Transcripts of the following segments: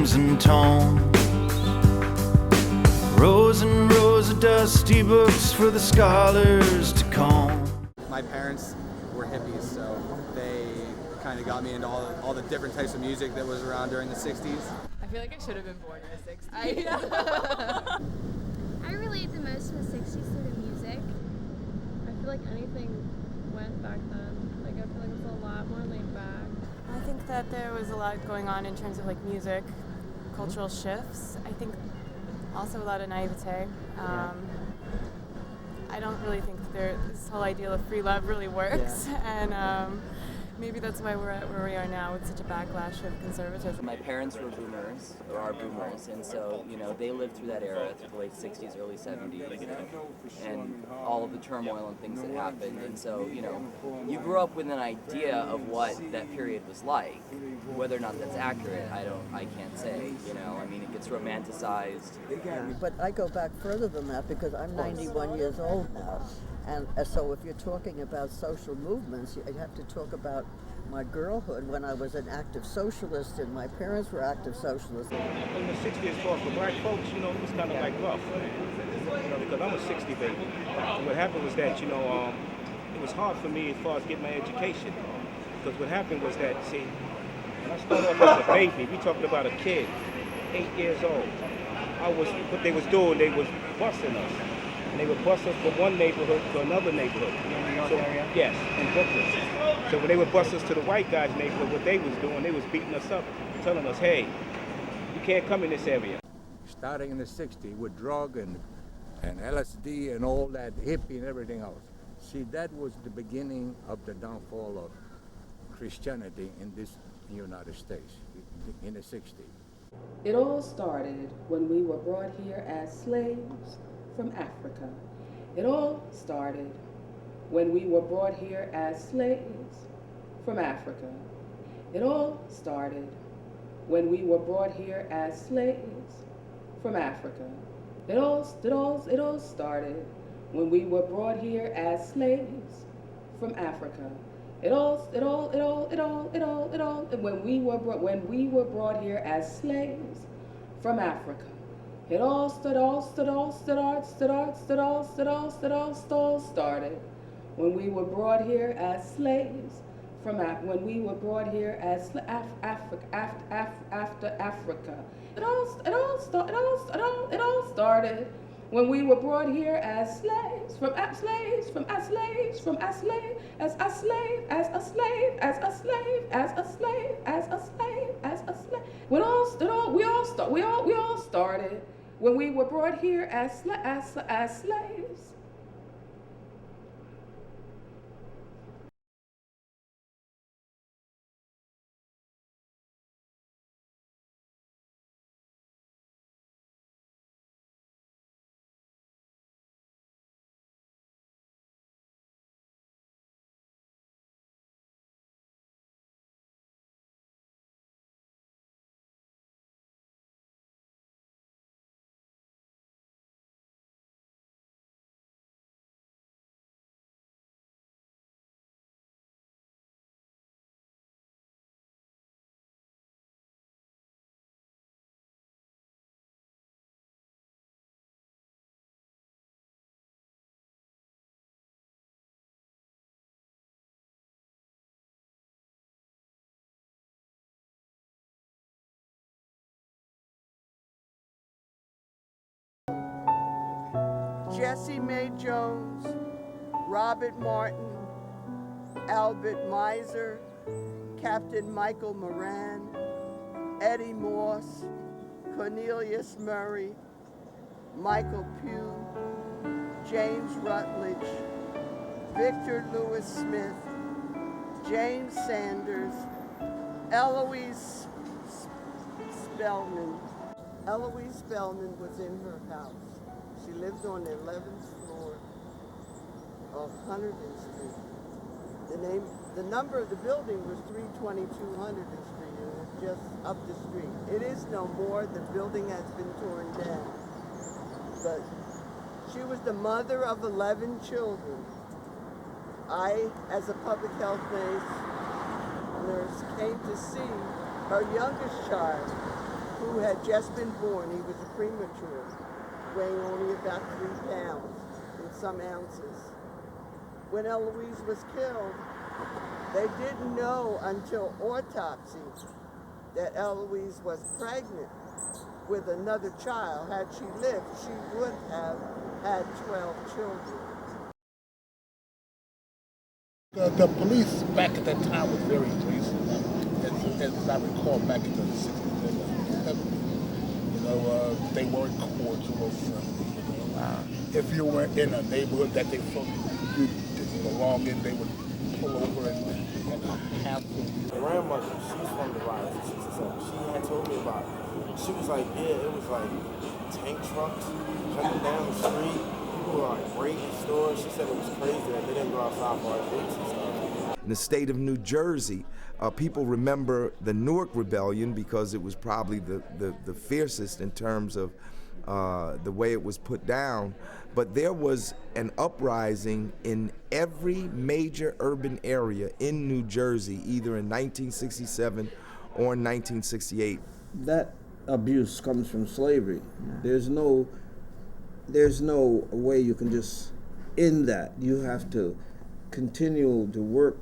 names and tones. Rows and rows of dusty books for the scholars to comb. My parents were hippies, so they kind of got me into all the different types of music that was around during the 60s. I feel like I should have been born in the 60s. I relate the most to the 60s through the music. I feel like anything went back then. Like I feel like it was a lot more laid back. I think that there was a lot going on in terms of like music, cultural shifts. I think also a lot of naivete. I don't really think that this whole ideal of free love really works, and maybe that's why we're at where we are now with such a backlash of conservatism. My parents were boomers, or are boomers, and so, they lived through that era, through the late 60s, early 70s, and all of the turmoil and things that happened. And so, you grew up with an idea of what that period was like. Whether or not that's accurate, I can't say, it gets romanticized. But I go back further than that because I'm 91 years old now. And so if you're talking about social movements, you have to talk about my girlhood when I was an active socialist and my parents were active socialists. In the 60s, for black folks, it was kind of like rough, because I'm a 60 baby. And what happened was that, it was hard for me as far as getting my education. Because what happened was that, see, when I started off as a baby, we talking about a kid, 8 years old. What they was doing, they was busing us. And they would bus us from one neighborhood to another neighborhood. In the New York area? Yes, in Brooklyn. So when they would bus us to the white guy's neighborhood, what they was doing, they was beating us up, telling us, hey, you can't come in this area. Starting in the 60s with drug and LSD and all that, hippie and everything else. See, that was the beginning of the downfall of Christianity in this United States in the 60s. It all started when we were brought here as slaves from Africa. It all started when we were brought here as slaves from Africa. It all started when we were brought here as slaves from Africa. It all started when we were brought here as slaves from Africa. When we were brought here as slaves from Africa. It all started when we were brought here as slaves from when we were brought here as after Africa. It all started when we were brought here as slaves from we all started when we were brought here as slaves. Jesse May Jones, Robert Martin, Albert Miser, Captain Michael Moran, Eddie Morse, Cornelius Murray, Michael Pugh, James Rutledge, Victor Lewis Smith, James Sanders, Eloise Spellman. Eloise Spellman was in her house. She lived on the 11th floor of Hunterdon Street. The number of the building was 322 Hunterdon Street, and it was just up the street. It is no more. The building has been torn down. But she was the mother of 11 children. I, as a public health nurse, came to see her youngest child, who who had just been born. He was a premature, weighing only about 3 pounds and some ounces. When Eloise was killed, they didn't know until autopsy that Eloise was pregnant with another child. Had she lived, she would have had 12 children. The police back at that time was very racist, as I recall, back in the 60s and 70s. You know, they weren't cordial or friendly. You know? If you were in a neighborhood that they felt you didn't belong in, they would pull over and have to. Grandmother, she's from the riots in 67. She had told me about it. She was like, yeah, it was like tank trucks coming down the street. People were like breaking stores. She said it was crazy that they didn't go outside for our drinks and stuff. In the state of New Jersey, people remember the Newark Rebellion because it was probably the fiercest in terms of the way it was put down. But there was an uprising in every major urban area in New Jersey, either in 1967 or in 1968. That abuse comes from slavery. There's no way you can just end that. You have to continue to work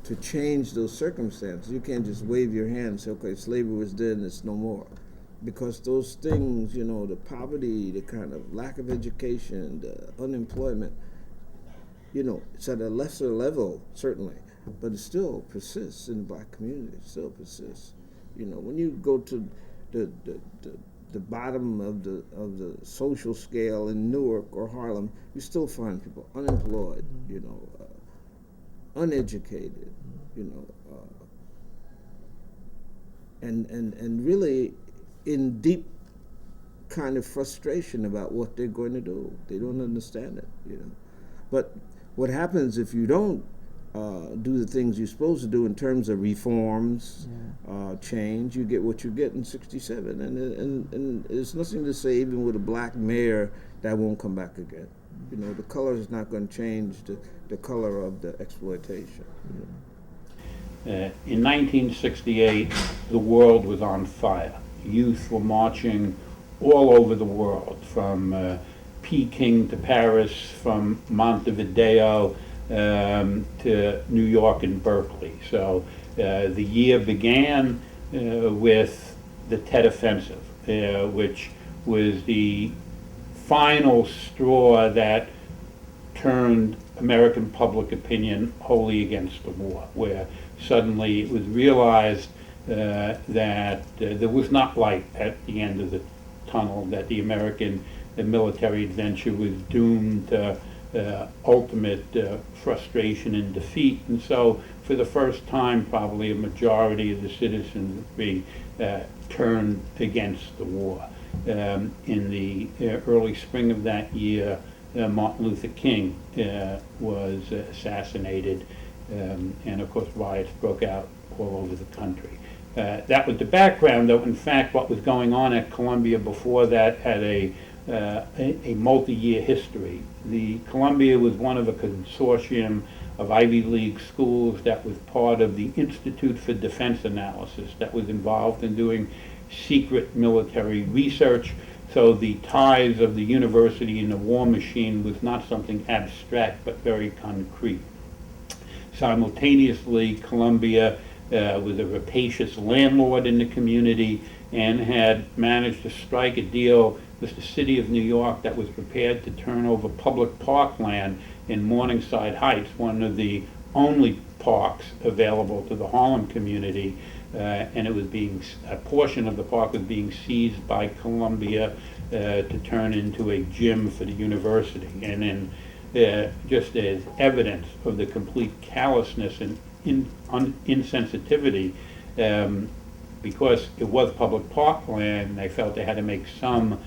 to change those circumstances. You can't just wave your hand and say, okay, slavery was dead and it's no more. Because those things, you know, the poverty, the kind of lack of education, the unemployment, you know, it's at a lesser level, certainly, but it still persists in the black community. It still persists. You know, when you go to the bottom of the social scale in Newark or Harlem, you still find people unemployed, you know, uneducated, you know, and really in deep kind of frustration about what they're going to do. They don't understand it, you know. But what happens if you don't do the things you're supposed to do in terms of reforms, change, you get what you get in 67. And there's nothing to say, even with a black mayor, that won't come back again. You know, the color is not going to change the color of the exploitation. You know. In 1968, the world was on fire. Youth were marching all over the world, from Peking to Paris, from Montevideo to New York and Berkeley. So the year began with the Tet Offensive, which was the final straw that turned American public opinion wholly against the war, where suddenly it was realized that there was not light at the end of the tunnel, that the American military adventure was doomed to ultimate frustration and defeat. And so for the first time, probably a majority of the citizenry turned against the war. In the early spring of that year, Martin Luther King was assassinated, and of course riots broke out all over the country. That was the background, though in fact what was going on at Columbia before that had a multi-year history. The Columbia was one of a consortium of Ivy League schools that was part of the Institute for Defense Analysis that was involved in doing secret military research. So the ties of the university and the war machine was not something abstract but very concrete. Simultaneously, Columbia was a rapacious landlord in the community and had managed to strike a deal with the city of New York that was prepared to turn over public parkland in Morningside Heights, one of the only parks available to the Harlem community, and it was a portion of the park was being seized by Columbia to turn into a gym for the university. And then just as evidence of the complete callousness and insensitivity, because it was public parkland, they felt they had to make some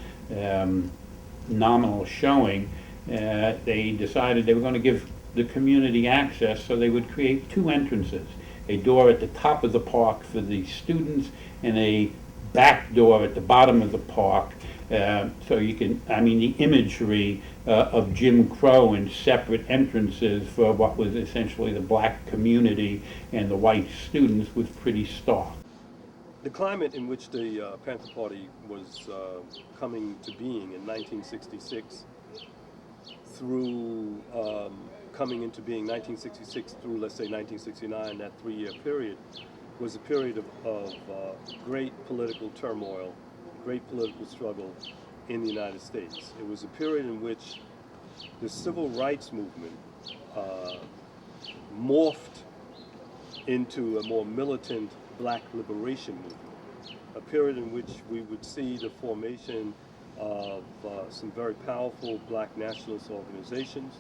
nominal showing. They decided they were going to give the community access, so they would create two entrances, a door at the top of the park for the students and a back door at the bottom of the park. So you can, the imagery of Jim Crow and separate entrances for what was essentially the black community and the white students was pretty stark. The climate in which the Panther Party was coming to being in 1966 through coming into being 1966 through, let's say, 1969, that 3-year period, was a period of great political turmoil, great political struggle in the United States. It was a period in which the civil rights movement morphed into a more militant black liberation movement, a period in which we would see the formation of some very powerful black nationalist organizations,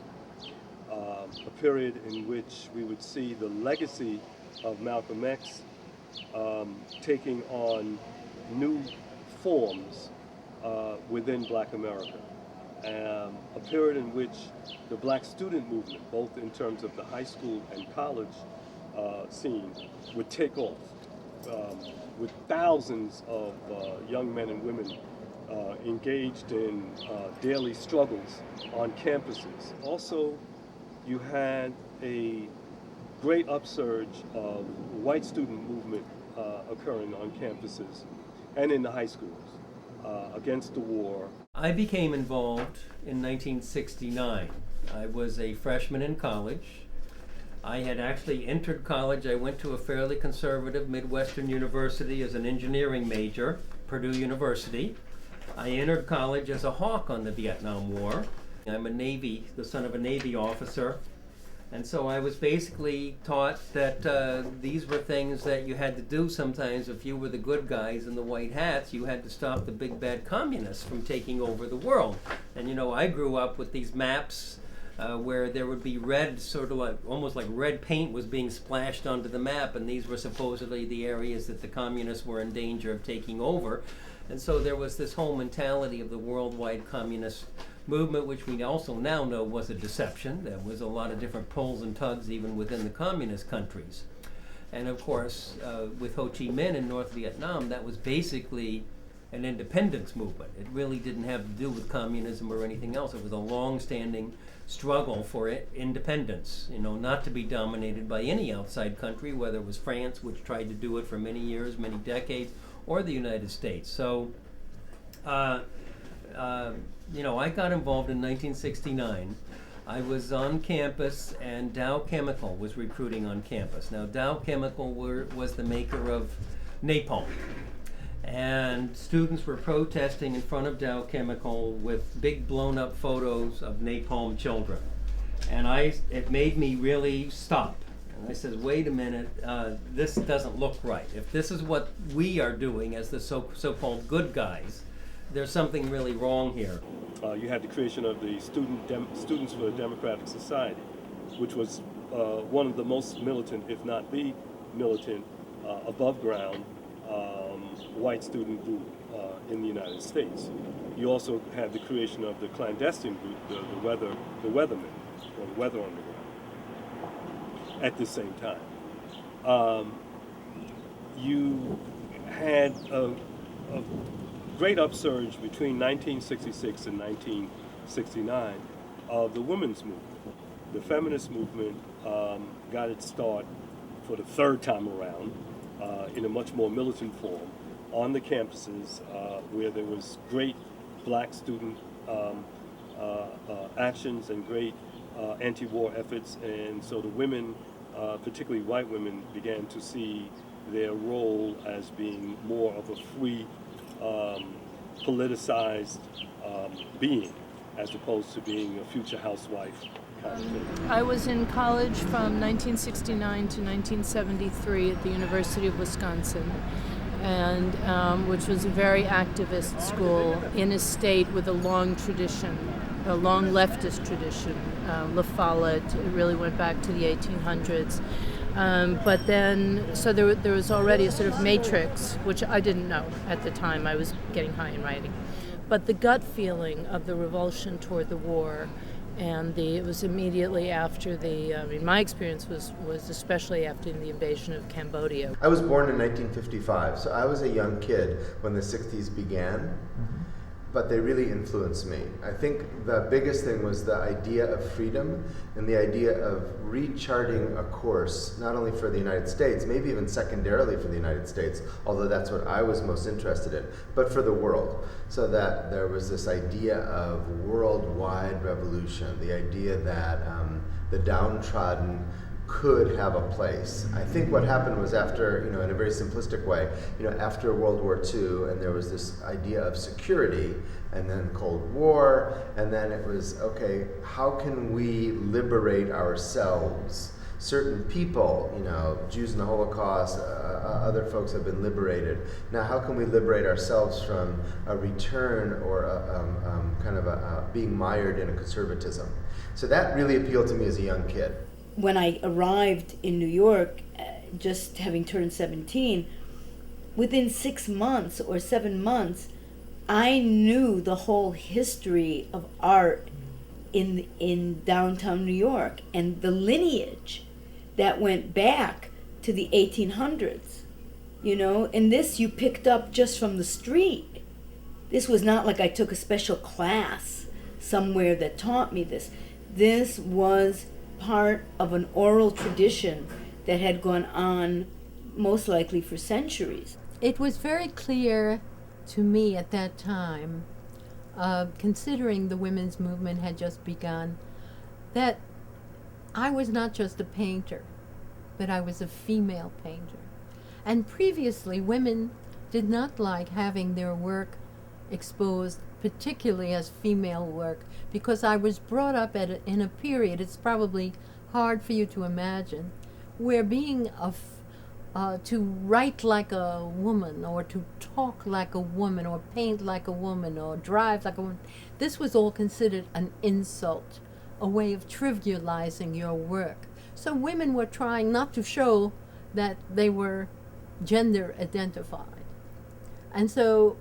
a period in which we would see the legacy of Malcolm X taking on new forms within black America. A period in which the black student movement, both in terms of the high school and college scene, would take off with thousands of young men and women engaged in daily struggles on campuses. Also, you had a great upsurge of white student movement occurring on campuses and in the high schools against the war. I became involved in 1969. I was a freshman in college. I had actually entered college. I went to a fairly conservative Midwestern university as an engineering major, Purdue University. I entered college as a hawk on the Vietnam War. I'm the son of a Navy officer. And so I was basically taught that these were things that you had to do sometimes. If you were the good guys in the white hats, you had to stop the big bad communists from taking over the world. And you know, I grew up with these maps where there would be red, sort of like, almost like red paint was being splashed onto the map, and these were supposedly the areas that the communists were in danger of taking over. And so there was this whole mentality of the worldwide communist movement, which we also now know was a deception. There was a lot of different pulls and tugs even within the communist countries. And of course, with Ho Chi Minh in North Vietnam, that was basically an independence movement. It really didn't have to do with communism or anything else. It was a long-standing struggle for independence, you know, not to be dominated by any outside country, whether it was France, which tried to do it for many years, many decades, or the United States. So, you know, I got involved in 1969. I was on campus, and Dow Chemical was recruiting on campus. Now, Dow Chemical was the maker of napalm. And students were protesting in front of Dow Chemical with big blown up photos of napalm children. And it made me really stop. And I said, wait a minute, this doesn't look right. If this is what we are doing as the so-called good guys, there's something really wrong here. You had the creation of the Students for a Democratic Society, which was one of the most militant, if not the militant, above ground white student group in the United States. You also had the creation of the clandestine group, the Weathermen, or the Weather Underground, at the same time. You had a great upsurge between 1966 and 1969 of the women's movement. The feminist movement got its start for the third time around in a much more militant form on the campuses where there was great black student actions and great anti-war efforts, and so the women, particularly white women, began to see their role as being more of a free, politicized being, as opposed to being a future housewife kind of thing. I was in college from 1969 to 1973 at the University of Wisconsin, and which was a very activist school in a state with a long tradition, a long leftist tradition. La Follette, it really went back to the 1800s. But then, so there was already a sort of matrix, which I didn't know at the time. I was getting high in writing. But the gut feeling of the revulsion toward the war, and it was immediately after my experience was especially after the invasion of Cambodia. I was born in 1955, so I was a young kid when the 60s began. but they really influenced me. I think the biggest thing was the idea of freedom and the idea of recharting a course, not only for the United States, maybe even secondarily for the United States, although that's what I was most interested in, but for the world. So that there was this idea of worldwide revolution, the idea that the downtrodden could have a place. I think what happened was after, in a very simplistic way, after World War II, and there was this idea of security, and then Cold War, and then it was, okay, how can we liberate ourselves? Certain people, Jews in the Holocaust, other folks have been liberated. Now, how can we liberate ourselves from a return or being mired in a conservatism? So that really appealed to me as a young kid. When I arrived in New York, just having turned 17, within 6 months or 7 months, I knew the whole history of art in downtown New York and the lineage that went back to the 1800s, and this you picked up just from the street. This was not like I took a special class somewhere that taught me this. This was part of an oral tradition that had gone on most likely for centuries. It was very clear to me at that time, considering the women's movement had just begun, that I was not just a painter, but I was a female painter. And previously, women did not like having their work exposed, particularly as female work, because I was brought up in a period, it's probably hard for you to imagine, where being to write like a woman, or to talk like a woman, or paint like a woman, or drive like a woman, this was all considered an insult, a way of trivializing your work. So women were trying not to show that they were gender identified. And so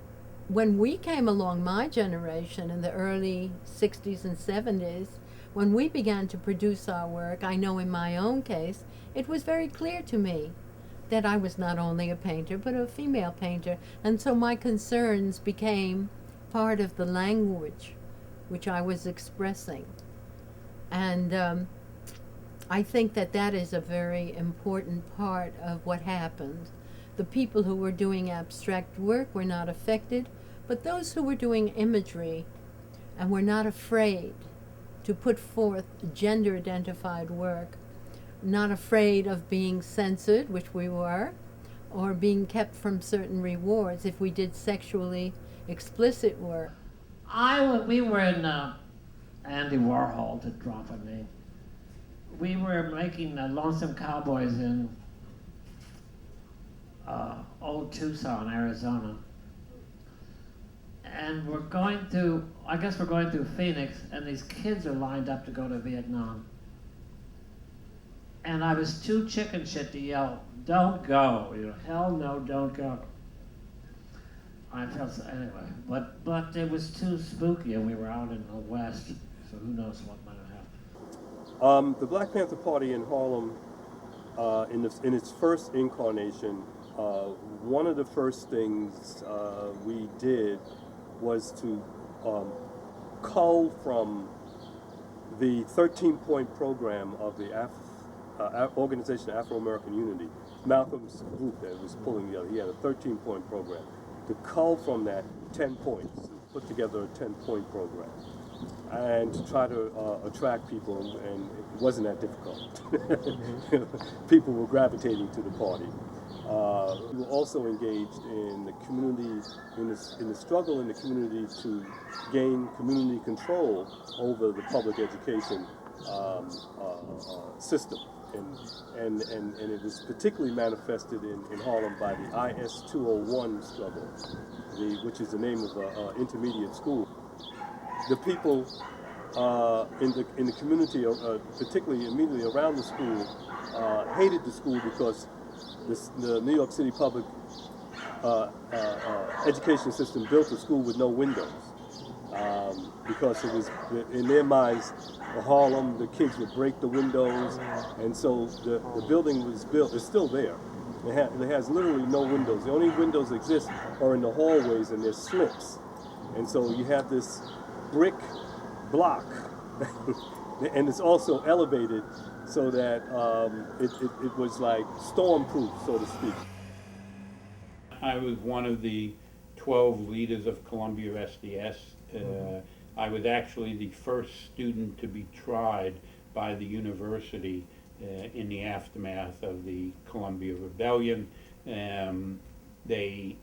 when we came along, my generation, in the early 60s and 70s, when we began to produce our work, I know in my own case, it was very clear to me that I was not only a painter, but a female painter. And so my concerns became part of the language which I was expressing. And I think that that is a very important part of what happened. The people who were doing abstract work were not affected, but those who were doing imagery and were not afraid to put forth gender-identified work, not afraid of being censored, which we were, or being kept from certain rewards if we did sexually explicit work. We were in Andy Warhol, to drop a name. We were making Lonesome Cowboys in old Tucson, Arizona. And we're going through Phoenix, and these kids are lined up to go to Vietnam. And I was too chicken shit to yell, "Don't go!" Hell no, don't go. I felt so, anyway, but it was too spooky, and we were out in the West, so who knows what might have happened. The Black Panther Party in Harlem, in its first incarnation, one of the first things we did was to cull from the 13-point program of the Organization of Afro-American Unity, Malcolm's group that was pulling together. He had a 13-point program. To cull from that 10 points, put together a 10-point program, and to try to attract people, and it wasn't that difficult. People were gravitating to the party. We were also engaged in the community, in the struggle in the community to gain community control over the public education system. And it was particularly manifested in Harlem by the IS-201 struggle, which is the name of an intermediate school. The people in the community, particularly immediately around the school, hated the school because the New York City public education system built a school with no windows. Because it was, in their minds, Harlem, the kids would break the windows, and so the building was built, it's still there. It has literally no windows. The only windows that exist are in the hallways, and there's slits. And so you have this brick block, and it's also elevated so that it was like storm-proof, so to speak. I was one of the 12 leaders of Columbia SDS. I was actually the first student to be tried by the university in the aftermath of the Columbia Rebellion. They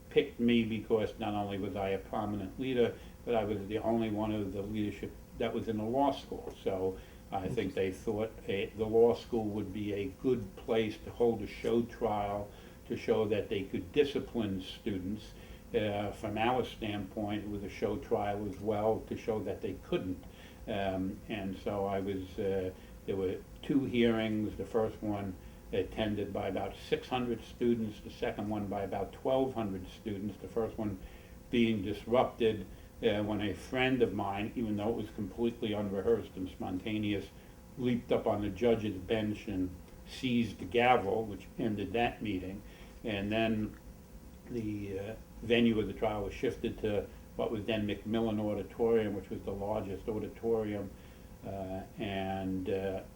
picked me because not only was I a prominent leader, but I was the only one of the leadership that was in the law school. So I think they thought the law school would be a good place to hold a show trial to show that they could discipline students. From our standpoint, it was a show trial as well to show that they couldn't. And so I was, there were 2 hearings. The first one attended by about 600 students, the second one by about 1,200 students, the first one being disrupted when a friend of mine, even though it was completely unrehearsed and spontaneous, leaped up on the judge's bench and seized the gavel, which ended that meeting. And then the venue of the trial was shifted to what was then McMillan Auditorium, which was the largest auditorium.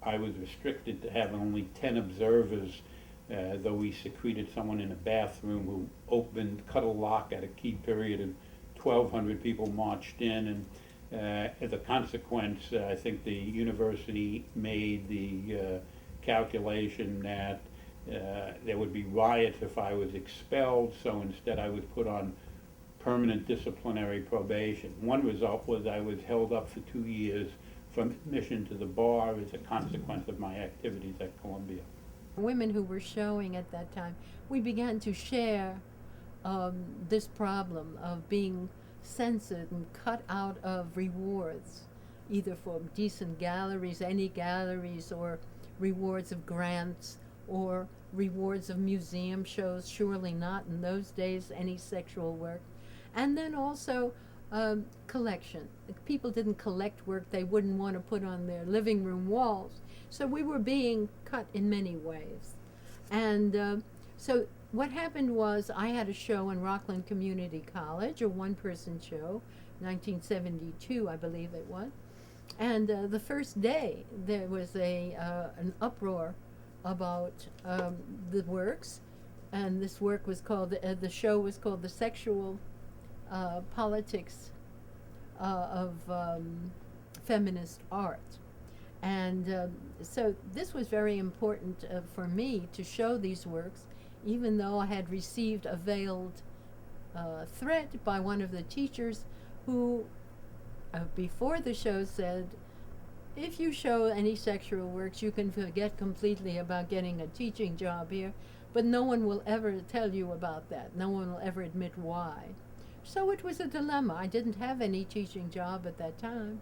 I was restricted to have only 10 observers, though we secreted someone in a bathroom who cut a lock at a key period, and 1,200 people marched in. And as a consequence, I think the university made the calculation that there would be riots if I was expelled, so instead I was put on permanent disciplinary probation. One result was I was held up for 2 years from admission to the bar as a consequence of my activities at Columbia. Women who were showing at that time, we began to share this problem of being censored and cut out of rewards, either for decent galleries, any galleries, or rewards of grants, or rewards of museum shows, surely not in those days any sexual work. And then also collection. If people didn't collect work they wouldn't want to put on their living room walls. So we were being cut in many ways. And so what happened was I had a show in Rockland Community College, a one-person show, 1972 I believe it was. And the first day there was an uproar about the works, and this work was called, the show was called The Sexual Politics of Feminist Art. And so this was very important for me to show these works, even though I had received a veiled threat by one of the teachers who, before the show, said, if you show any sexual works, you can forget completely about getting a teaching job here, but no one will ever tell you about that. No one will ever admit why. So it was a dilemma. I didn't have any teaching job at that time,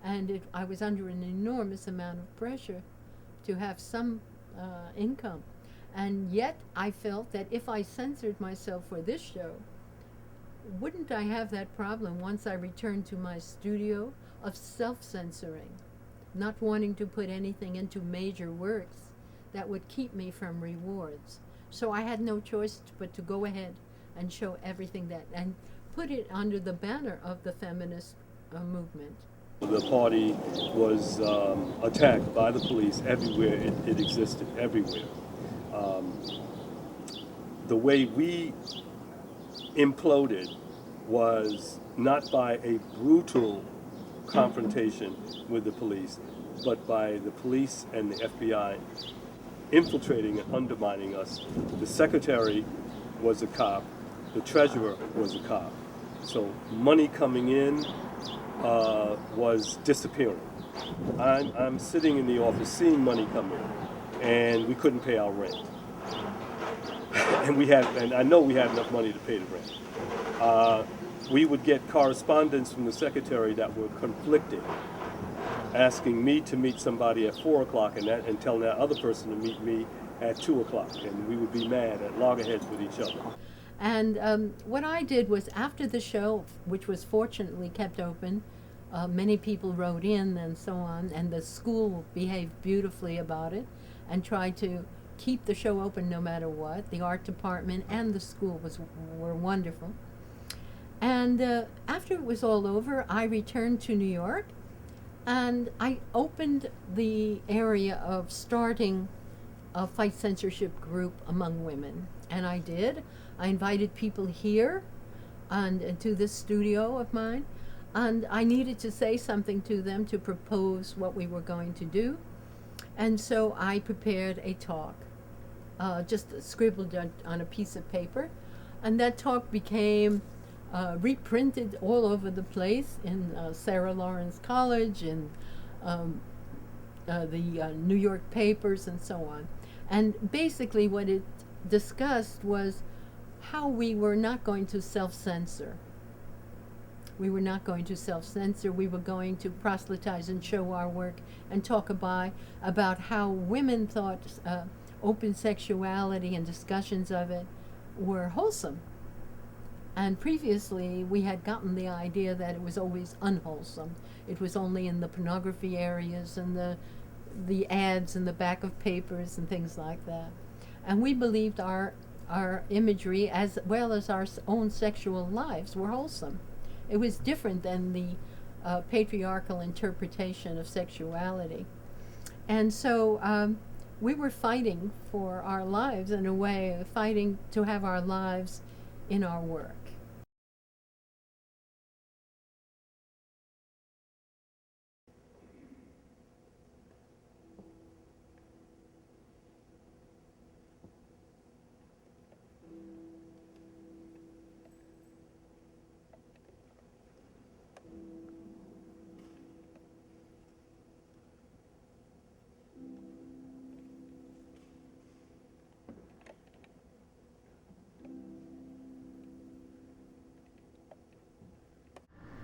and I was under an enormous amount of pressure to have some income. And yet I felt that if I censored myself for this show, wouldn't I have that problem once I returned to my studio of self-censoring, not wanting to put anything into major works that would keep me from rewards. So I had no choice but to go ahead and show everything that, and put it under the banner of the feminist movement. The party was attacked by the police everywhere. It existed everywhere. The way we imploded was not by a brutal confrontation with the police, but by the police and the FBI infiltrating and undermining us. The secretary was a cop, the treasurer was a cop. So money coming in was disappearing. I'm sitting in the office seeing money come in, and we couldn't pay our rent. And I know we had enough money to pay the rent. We would get correspondence from the secretary that were conflicting, asking me to meet somebody at 4 o'clock and telling that other person to meet me at 2 o'clock, and we would be mad at loggerheads with each other. And what I did was, after the show, which was fortunately kept open, many people wrote in and so on, and the school behaved beautifully about it and tried to keep the show open no matter what. The art department and the school were wonderful. And after it was all over, I returned to New York, and I opened the area of starting a fight censorship group among women. And I did. I invited people here and to this studio of mine, and I needed to say something to them to propose what we were going to do. And so I prepared a talk, just scribbled on a piece of paper. And that talk became reprinted all over the place in Sarah Lawrence College, in the New York papers, and so on. And basically what it discussed was how we were not going to self-censor. We were not going to self-censor. We were going to proselytize and show our work and talk about how women thought open sexuality and discussions of it were wholesome. And previously, we had gotten the idea that it was always unwholesome. It was only in the pornography areas and the ads in the back of papers and things like that. And we believed our imagery, as well as our own sexual lives, were wholesome. It was different than the patriarchal interpretation of sexuality. And so we were fighting for our lives, in a way, fighting to have our lives in our work.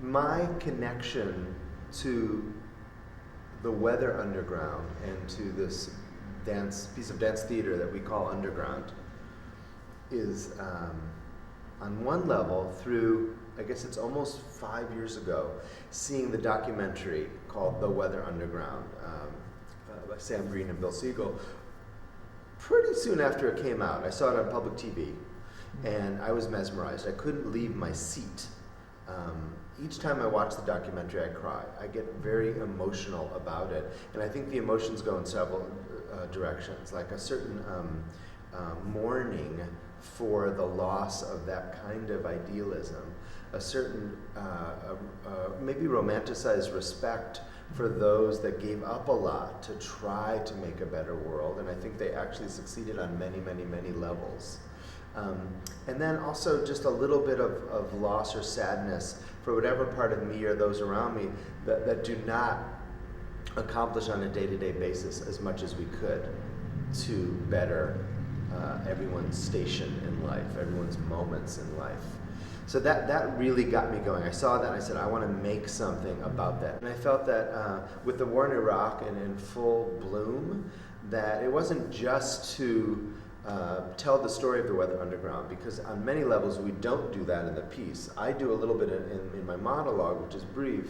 My connection to the Weather Underground and to this piece of dance theater that we call Underground is on one level through, I guess it's almost 5 years ago, seeing the documentary called The Weather Underground by Sam Green and Bill Siegel. Pretty soon after it came out, I saw it on public TV, and I was mesmerized. I couldn't leave my seat. Each time I watch the documentary, I cry. I get very emotional about it, and I think the emotions go in several directions, like a certain mourning for the loss of that kind of idealism, a certain maybe romanticized respect for those that gave up a lot to try to make a better world, and I think they actually succeeded on many, many, many levels. And then also just a little bit of loss or sadness for whatever part of me or those around me that do not accomplish on a day-to-day basis as much as we could to better everyone's station in life, everyone's moments in life. So that really got me going. I saw that and I said, I want to make something about that. And I felt that with the war in Iraq and in full bloom, that it wasn't just to tell the story of the Weather Underground, because on many levels we don't do that in the piece. I do a little bit in my monologue, which is brief,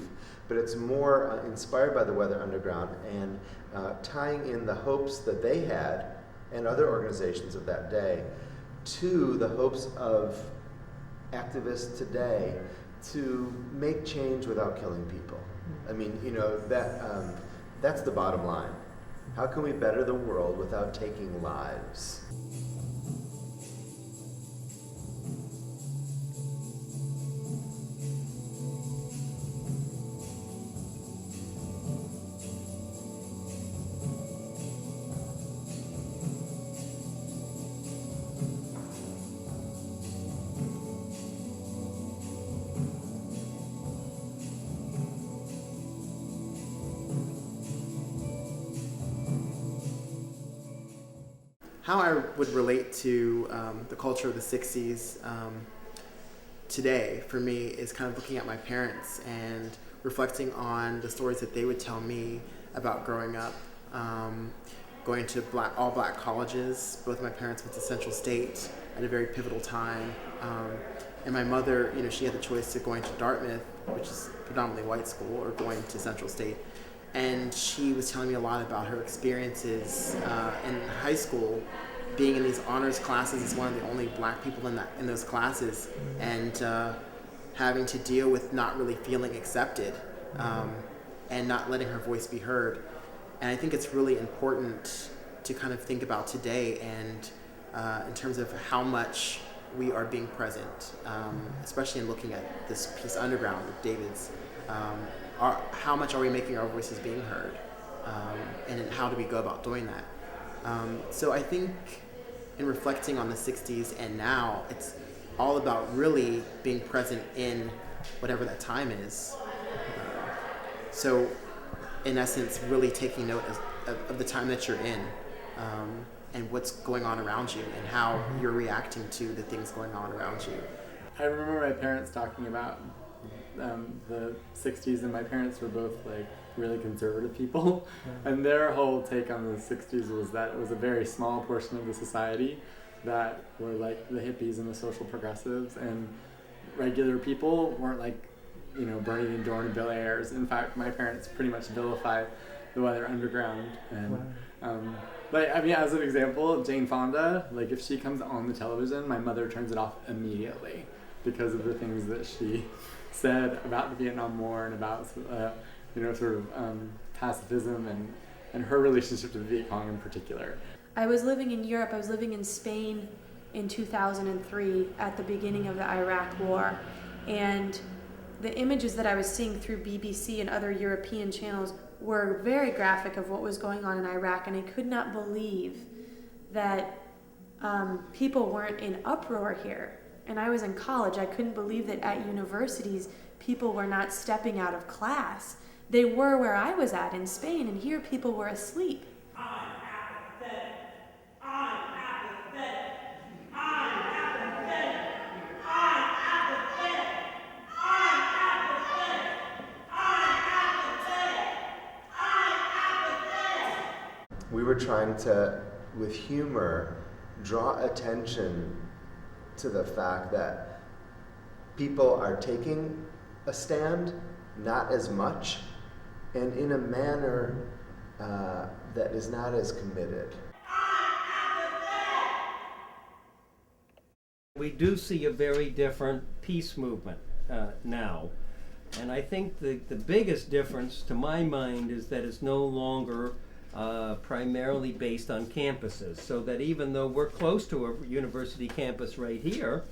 but it's more inspired by the Weather Underground and tying in the hopes that they had and other organizations of that day to the hopes of activists today to make change without killing people. I mean, you know, that's the bottom line. How can we better the world without taking lives? How I would relate to the culture of the 60s today, for me, is kind of looking at my parents and reflecting on the stories that they would tell me about growing up, going to all black colleges. Both of my parents went to Central State at a very pivotal time. And my mother, you know, she had the choice of going to Dartmouth, which is a predominantly white school, or going to Central State. And she was telling me a lot about her experiences in high school, being in these honors classes as one of the only black people in those classes, and having to deal with not really feeling accepted and not letting her voice be heard. And I think it's really important to kind of think about today and in terms of how much we are being present, especially in looking at this piece Underground with David's. How much are we making our voices being heard? And how do we go about doing that? So I think in reflecting on the 60s and now, it's all about really being present in whatever that time is. So in essence, really taking note of the time that you're in and what's going on around you and how you're reacting to the things going on around you. I remember my parents talking about the 60s, and my parents were both like really conservative people, and their whole take on the 60s was that it was a very small portion of the society that were like the hippies and the social progressives, and regular people weren't like, you know, burning and doing Bill Ayers. In fact, my parents pretty much vilify the Weather Underground. And like, I mean, as an example, Jane Fonda, like if she comes on the television, my mother turns it off immediately because of the things that she said about the Vietnam War and about you know, sort of pacifism and her relationship to the Viet Cong in particular. I was living in Europe. I was living in Spain in 2003 at the beginning of the Iraq War, and the images that I was seeing through BBC and other European channels were very graphic of what was going on in Iraq, and I could not believe that people weren't in uproar here. And I was in college. I couldn't believe that at universities people were not stepping out of class. They were where I was at in Spain, and here people were asleep. We were trying to, with humor, draw attention to the fact that people are taking a stand, not as much, and in a manner that is not as committed. We do see a very different peace movement now. And I think the biggest difference, to my mind, is that it's no longer primarily based on campuses. So that even though we're close to a university campus right here,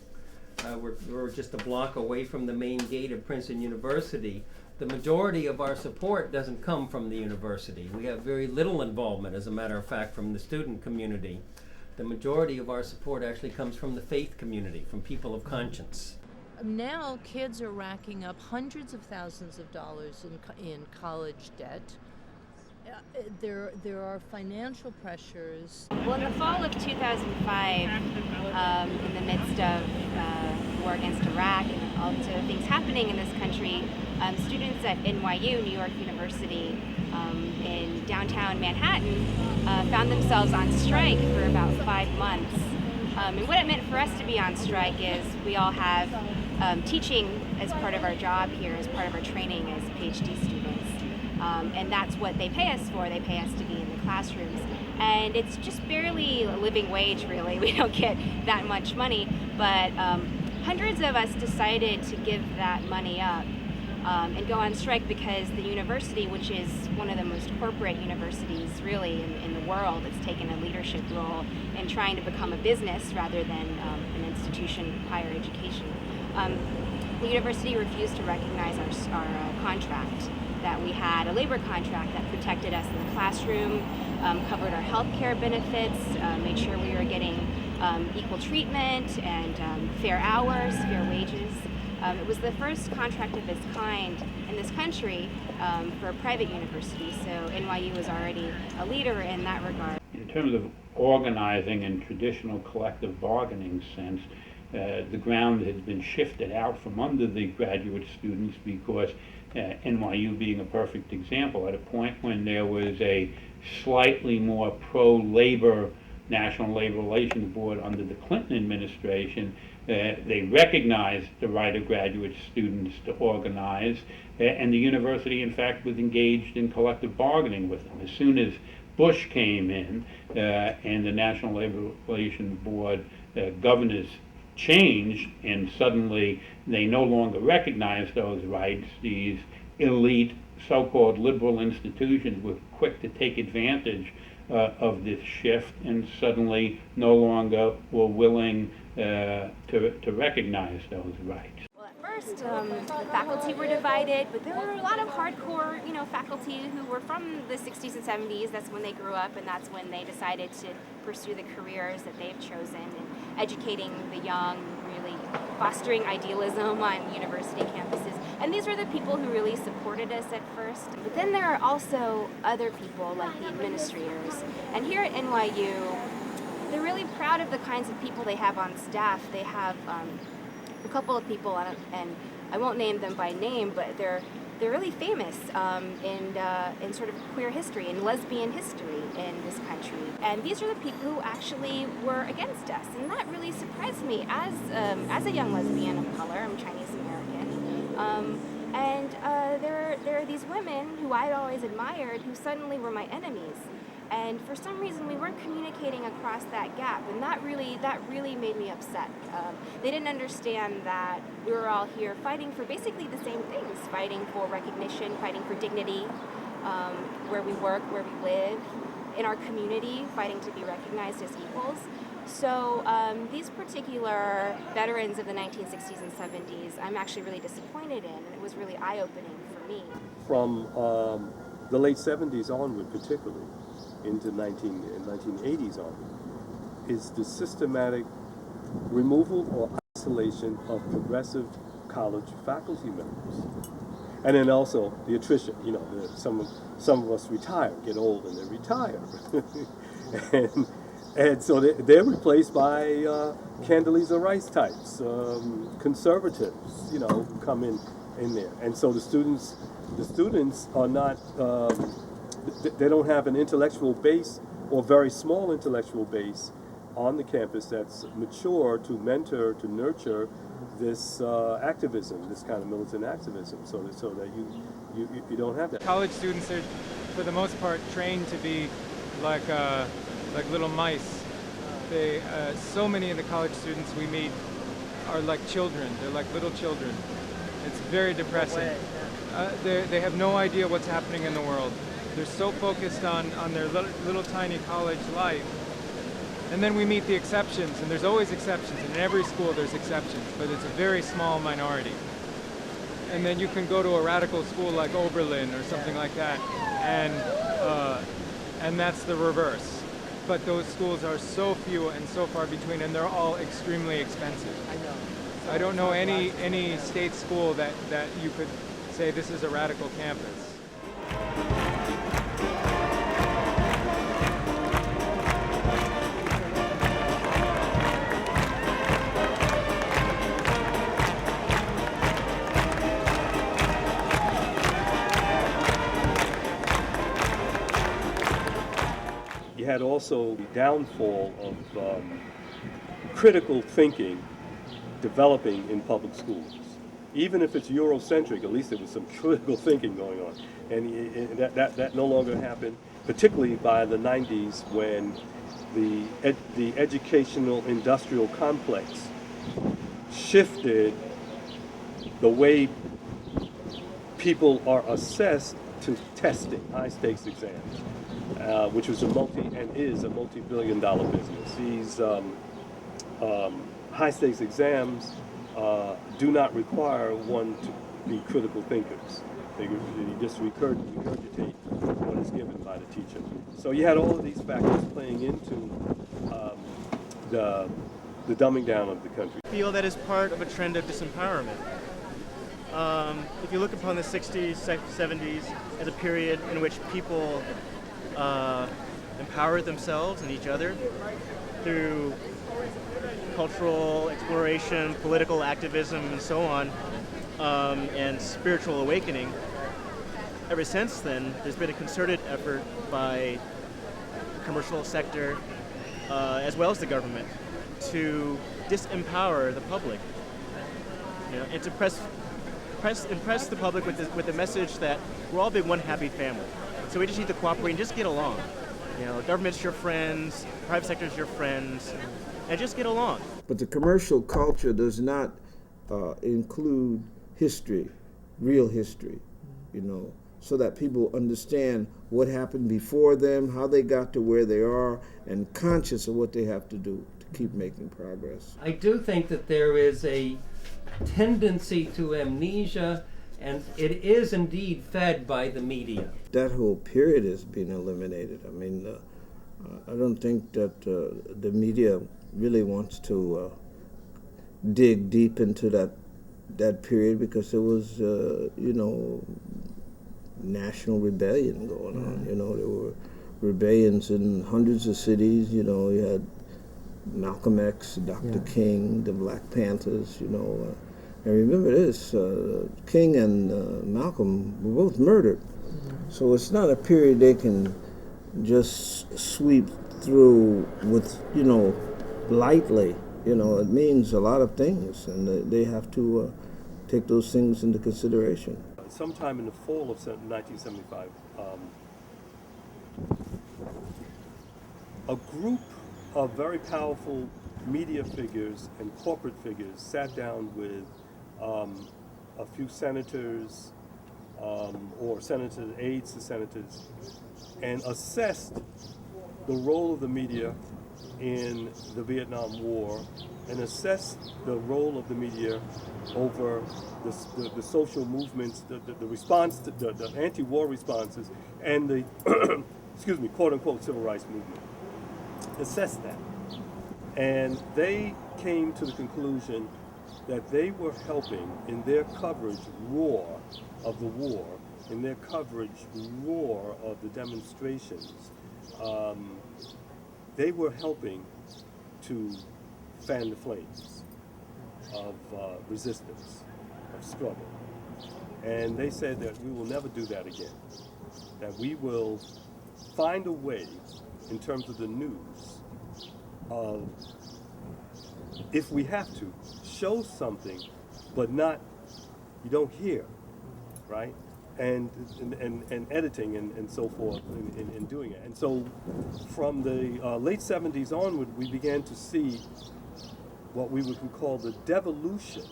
we're just a block away from the main gate of Princeton University, the majority of our support doesn't come from the university. We have very little involvement, as a matter of fact, from the student community. The majority of our support actually comes from the faith community, from people of conscience. Now kids are racking up hundreds of thousands of dollars in college debt. There are financial pressures. Well, in the fall of 2005, in the midst of war against Iraq and all the other things happening in this country, students at NYU, New York University, in downtown Manhattan, found themselves on strike for about 5 months. And what it meant for us to be on strike is we all have teaching as part of our job here, as part of our training as PhD students. And that's what they pay us for. They pay us to be in the classrooms. And it's just barely a living wage, really. We don't get that much money. But hundreds of us decided to give that money up and go on strike because the university, which is one of the most corporate universities really in the world, it's taken a leadership role in trying to become a business rather than an institution of higher education. The university refused to recognize our contract, that we had a labor contract that protected us in the classroom, covered our health care benefits, made sure we were getting equal treatment and fair hours, fair wages. It was the first contract of its kind in this country for a private university, so NYU was already a leader in that regard. In terms of organizing in traditional collective bargaining sense, the ground has been shifted out from under the graduate students because NYU being a perfect example, at a point when there was a slightly more pro-labor National Labor Relations Board under the Clinton administration, they recognized the right of graduate students to organize, and the university, in fact, was engaged in collective bargaining with them. As soon as Bush came in and the National Labor Relations Board governors changed, and suddenly they no longer recognize those rights. These elite so-called liberal institutions were quick to take advantage of this shift, and suddenly no longer were willing to recognize those rights. First, the faculty were divided, but there were a lot of hardcore, faculty who were from the 60s and 70s. That's when they grew up, and that's when they decided to pursue the careers that they've chosen, and educating the young, really fostering idealism on university campuses. And these were the people who really supported us at first. But then there are also other people, like the administrators. And here at NYU, they're really proud of the kinds of people they have on staff. They have a couple of people, and I won't name them by name, but they're really famous in sort of queer history and lesbian history in this country. And these are the people who actually were against us, and that really surprised me as a young lesbian of color. I'm Chinese American, and there are these women who I'd always admired who suddenly were my enemies. And for some reason, we weren't communicating across that gap, and that really made me upset. They didn't understand that we were all here fighting for basically the same things, fighting for recognition, fighting for dignity, where we work, where we live, in our community, fighting to be recognized as equals. So these particular veterans of the 1960s and 70s, I'm actually really disappointed in, and it was really eye-opening for me. From the late 70s onward, particularly, into 1980s on, is the systematic removal or isolation of progressive college faculty members. And then also the attrition, some of us retire, get old and they retire. and so they're replaced by Condoleezza Rice types, conservatives, who come in there. And so the students are not, they don't have an intellectual base or very small intellectual base on the campus that's mature to mentor, to nurture this activism, this kind of militant activism, so that you don't have that. College students are, for the most part, trained to be like little mice. So many of the college students we meet are like children. They're like little children. It's very depressing. They have no idea what's happening in the world. They're so focused on their little tiny college life. And then we meet the exceptions, and there's always exceptions. In every school there's exceptions, but it's a very small minority. And then you can go to a radical school like Oberlin or something like that, and that's the reverse. But those schools are so few and so far between, and they're all extremely expensive. I don't know any state school that you could say this is a radical campus. You had also the downfall of critical thinking developing in public schools. Even if it's Eurocentric, at least there was some critical thinking going on. And that no longer happened, particularly by the 90s when the educational industrial complex shifted the way people are assessed to testing, high stakes exams, which was is a multi-billion-dollar business. These high stakes exams do not require one to be critical thinkers. They just regurgitate what is given by the teacher. So you had all of these factors playing into the dumbing down of the country. I feel that is part of a trend of disempowerment. If you look upon the 60s, 70s as a period in which people empowered themselves and each other through cultural exploration, political activism, and so on, and spiritual awakening, ever since then, there's been a concerted effort by the commercial sector, as well as the government, to disempower the public, and to impress the public with the message that we're all been one happy family. So we just need to cooperate and just get along. Government's your friends, private sector's your friends, and just get along. But the commercial culture does not include history, real history, you know, so that people understand what happened before them, how they got to where they are, and conscious of what they have to do to keep making progress. I do think that there is a tendency to amnesia, and it is indeed fed by the media. That whole period has been eliminated. I mean, I don't think that the media really wants to dig deep into that period, because there was, you know, national rebellion going on. You know, there were rebellions in hundreds of cities. You know, you had Malcolm X, Dr. King, the Black Panthers, you know. And remember this, King and Malcolm were both murdered. So it's not a period they can just sweep through with, you know, lightly. You know, it means a lot of things, and they have to take those things into consideration. Sometime in the fall of 1975, a group of very powerful media figures and corporate figures sat down with a few senators or senator aides to senators and assessed the role of the media in the Vietnam War and assessed the role of the media over the social movements, the response to the anti-war responses, and the excuse me, quote-unquote civil rights movement. Assessed that, and they came to the conclusion that they were helping in their coverage raw of the war, in their coverage raw of the demonstrations. They were helping to fan the flames of resistance, of struggle. And they said that we will never do that again, that we will find a way in terms of the news of, if we have to, show something, but not, you don't hear, right? And editing and so forth in doing it. And so from the late 70s onward, we began to see what we would call the devolution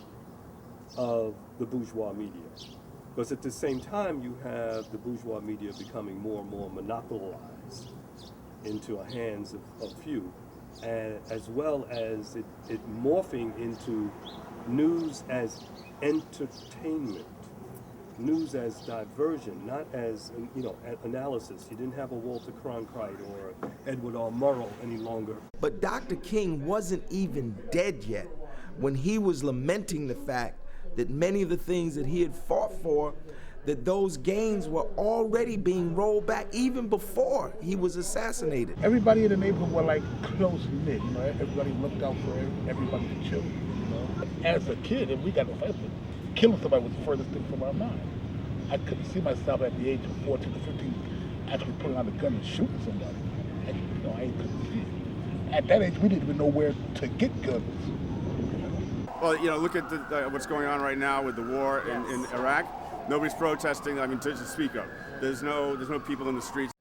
of the bourgeois media. Because at the same time, you have the bourgeois media becoming more and more monopolized into the hands of few, and as well as it morphing into news as entertainment, news as diversion, not as, you know, analysis. You didn't have a Walter Cronkite or Edward R. Murrow any longer. But Dr. King wasn't even dead yet when he was lamenting the fact that many of the things that he had fought for, that those gains were already being rolled back even before he was assassinated. Everybody in the neighborhood were like close-knit, you know, everybody looked out for everybody's children, you know. As a kid, and we got offensive, killing somebody was the furthest thing from our mind. I couldn't see myself at the age of 14 or 15 actually pulling out a gun and shooting somebody. I couldn't see it. At that age, we didn't even know where to get guns. Well, you know, look at what's going on right now with the war in Iraq. Nobody's protesting, I mean, to speak of. There's no people in the streets.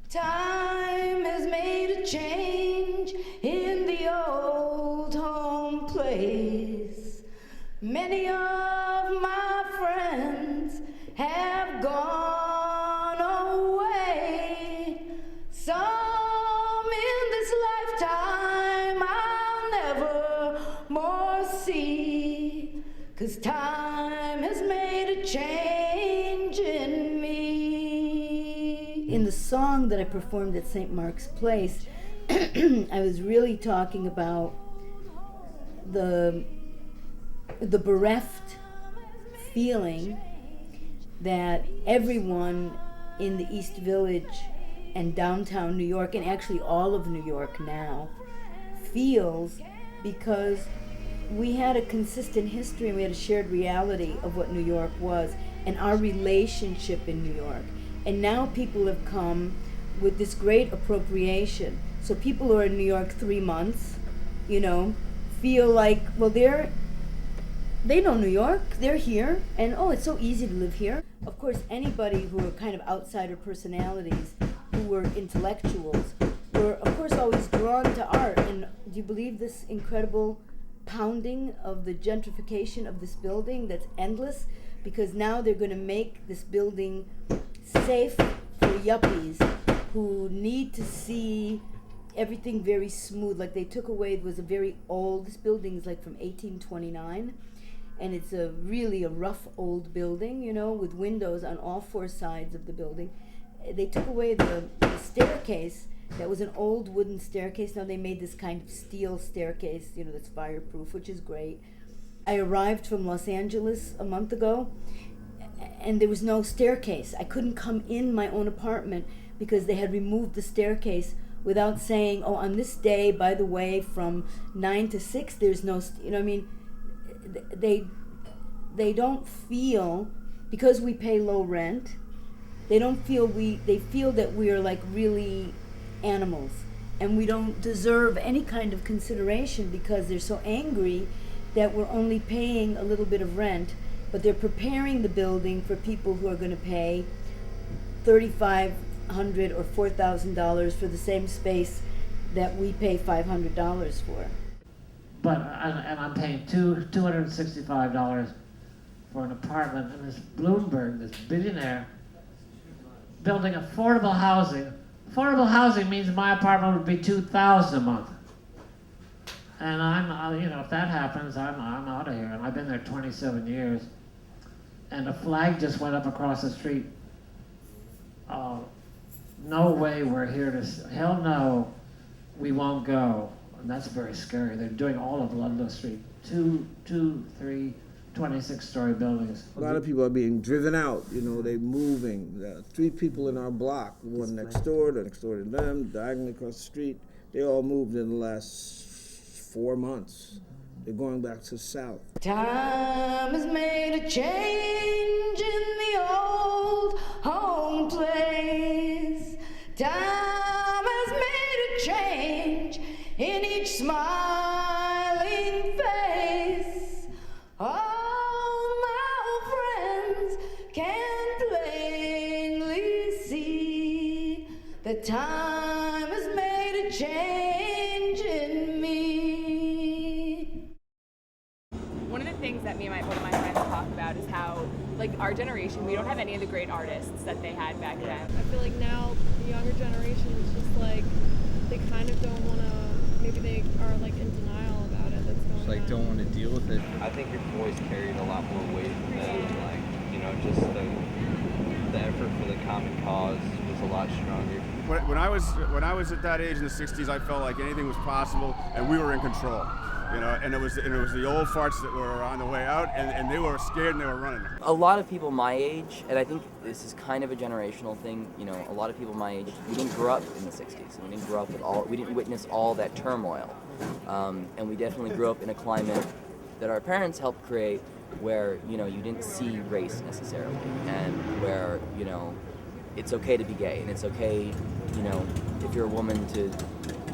Time has made a change in the old home place. Many of my friends have gone away. Some in this lifetime I'll never more see, 'cause time has made a change in me. In the song that I performed at St. Mark's Place, I was really talking about the bereft feeling that everyone in the East Village and downtown New York, and actually all of New York now, feels, because we had a consistent history and we had a shared reality of what New York was and our relationship in New York. And now people have come with this great appropriation. So people who are in New York 3 months, you know, feel like, well, they know New York, they're here, and oh, it's so easy to live here. Of course, anybody who are kind of outsider personalities, who were intellectuals, were, of course, always drawn to art. And do you believe this incredible pounding of the gentrification of this building that's endless? Because now they're going to make this building safe for yuppies who need to see everything very smooth. Like they took away, it was a very old, this building is like from 1829, and it's a really a rough old building, you know, with windows on all four sides of the building. They took away the staircase. That was an old wooden staircase. Now they made this kind of steel staircase, you know, that's fireproof, which is great. I arrived from Los Angeles a month ago, and there was no staircase. I couldn't come in my own apartment because they had removed the staircase without saying, oh, on this day, by the way, from 9 to 6, there's no, you know what I mean? They don't feel, because we pay low rent, they feel that we are like really animals, and we don't deserve any kind of consideration because they're so angry that we're only paying a little bit of rent, but they're preparing the building for people who are going to pay $3,500 or $4,000 for the same space that we pay $500 for. But and I'm paying $265 for an apartment, and this Bloomberg, this billionaire, building affordable housing. Affordable housing means my apartment would be $2,000 a month. And I'm, you know, if that happens, I'm out of here. And I've been there 27 years. And a flag just went up across the street. No way we're here to, hell no, we won't go. And that's very scary. They're doing all of Ludlow Street. 26-story buildings. A lot of people are being driven out, you know, they're moving. 3 people in our block, one next door to them, diagonally across the street. They all moved in the last 4 months. They're going back to the south. Time has made a change in the old home place. Time has made a change in each smiling face. All my friends can plainly see that time has made a change in me. One of the things that one of my friends talk about is how, like, our generation, we don't have any of the great artists that they had back then. I feel like now the younger generation is just like, they kind of don't want to, maybe they are like in denial about it that's going on. Like don't want to deal with it. I think your voice carried a lot more weight than, like, you know, just the effort for the common cause was a lot stronger. When I was at that age in the 60s, I felt like anything was possible and we were in control. You know, and it was the old farts that were on the way out, and they were scared and they were running. A lot of people my age, and I think this is kind of a generational thing, you know, a lot of people my age, we didn't grow up in the 60s, and we didn't grow up we didn't witness all that turmoil. And we definitely grew up in a climate that our parents helped create where, you know, you didn't see race necessarily, and where, you know, it's okay to be gay, and it's okay, you know, if you're a woman to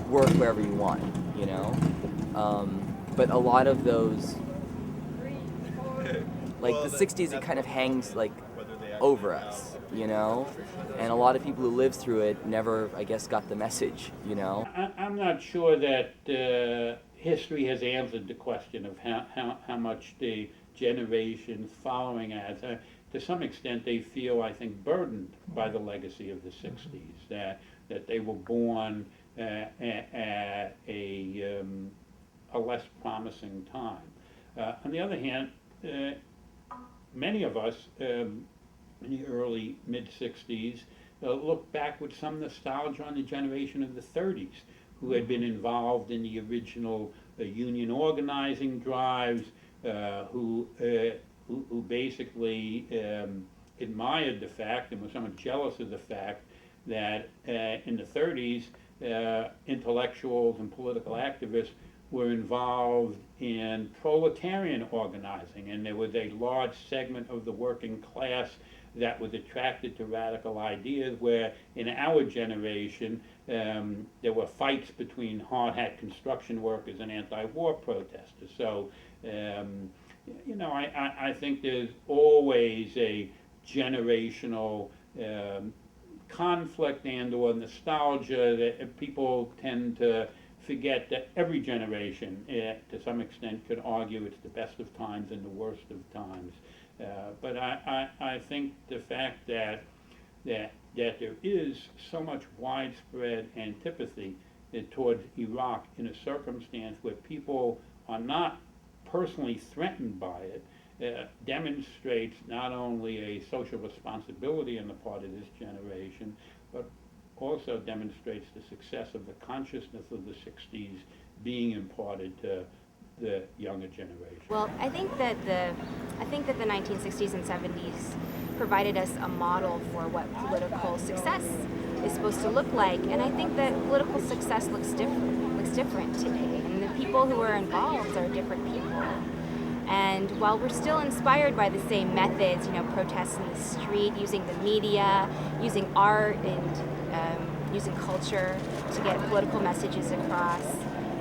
work wherever you want, you know? But a lot of those, like the 60s, it kind of hangs like over us, you know? And a lot of people who lived through it never, I guess, got the message, you know? I'm not sure that history has answered the question of how much the generations following us, to some extent they feel, I think, burdened by the legacy of the 60s, that they were born at a less promising time. On the other hand, many of us in the early mid-60s look back with some nostalgia on the generation of the 30s who had been involved in the original union organizing drives, who basically admired the fact and were somewhat jealous of the fact that in the 30s, intellectuals and political activists were involved in proletarian organizing, and there was a large segment of the working class that was attracted to radical ideas, where in our generation there were fights between hard hat construction workers and anti-war protesters. So you know, I think there's always a generational conflict and or nostalgia, that people tend to forget that every generation, to some extent, could argue it's the best of times and the worst of times. But I think the fact that there is so much widespread antipathy toward Iraq in a circumstance where people are not personally threatened by it, demonstrates not only a social responsibility on the part of this generation, but also demonstrates the success of the consciousness of the 60s being imparted to the younger generation. Well, I think that the 1960s and 70s provided us a model for what political success is supposed to look like, and I think that political success looks different today, and the people who are involved are different people. And while we're still inspired by the same methods, protests in the street, using the media, using art, and using culture to get political messages across,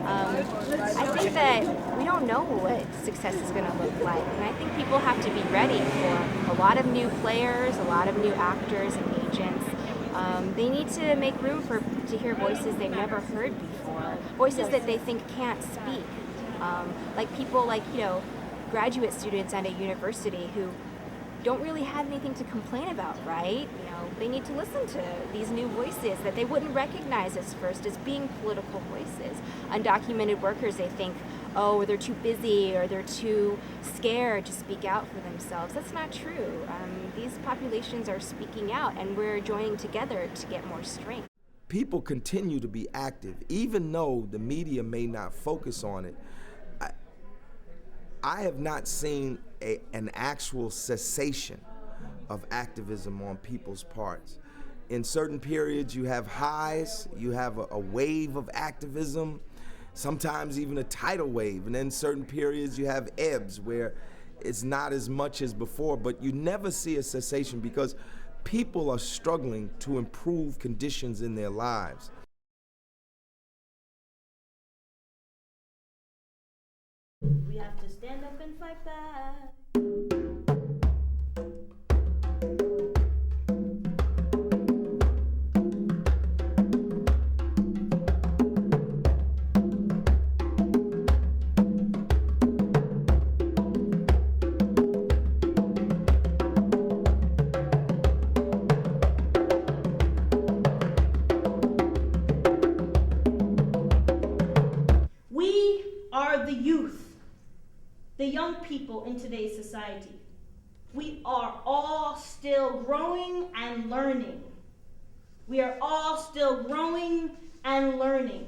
I think that we don't know what success is going to look like, and I think people have to be ready for a lot of new players, a lot of new actors and agents. They need to make room to hear voices they've never heard before, voices that they think can't speak, like people like graduate students at a university who don't really have anything to complain about, right? They need to listen to these new voices that they wouldn't recognize as first as being political voices. Undocumented workers, they think, oh, they're too busy or they're too scared to speak out for themselves. That's not true. These populations are speaking out, and we're joining together to get more strength. People continue to be active, even though the media may not focus on it. I have not seen an actual cessation of activism on people's parts. In certain periods, you have highs, you have a wave of activism, sometimes even a tidal wave, and then certain periods you have ebbs where it's not as much as before, but you never see a cessation because people are struggling to improve conditions in their lives. We have to stand up and fight back. We are the youth. The young people in today's society. We are all still growing and learning. We are all still growing and learning.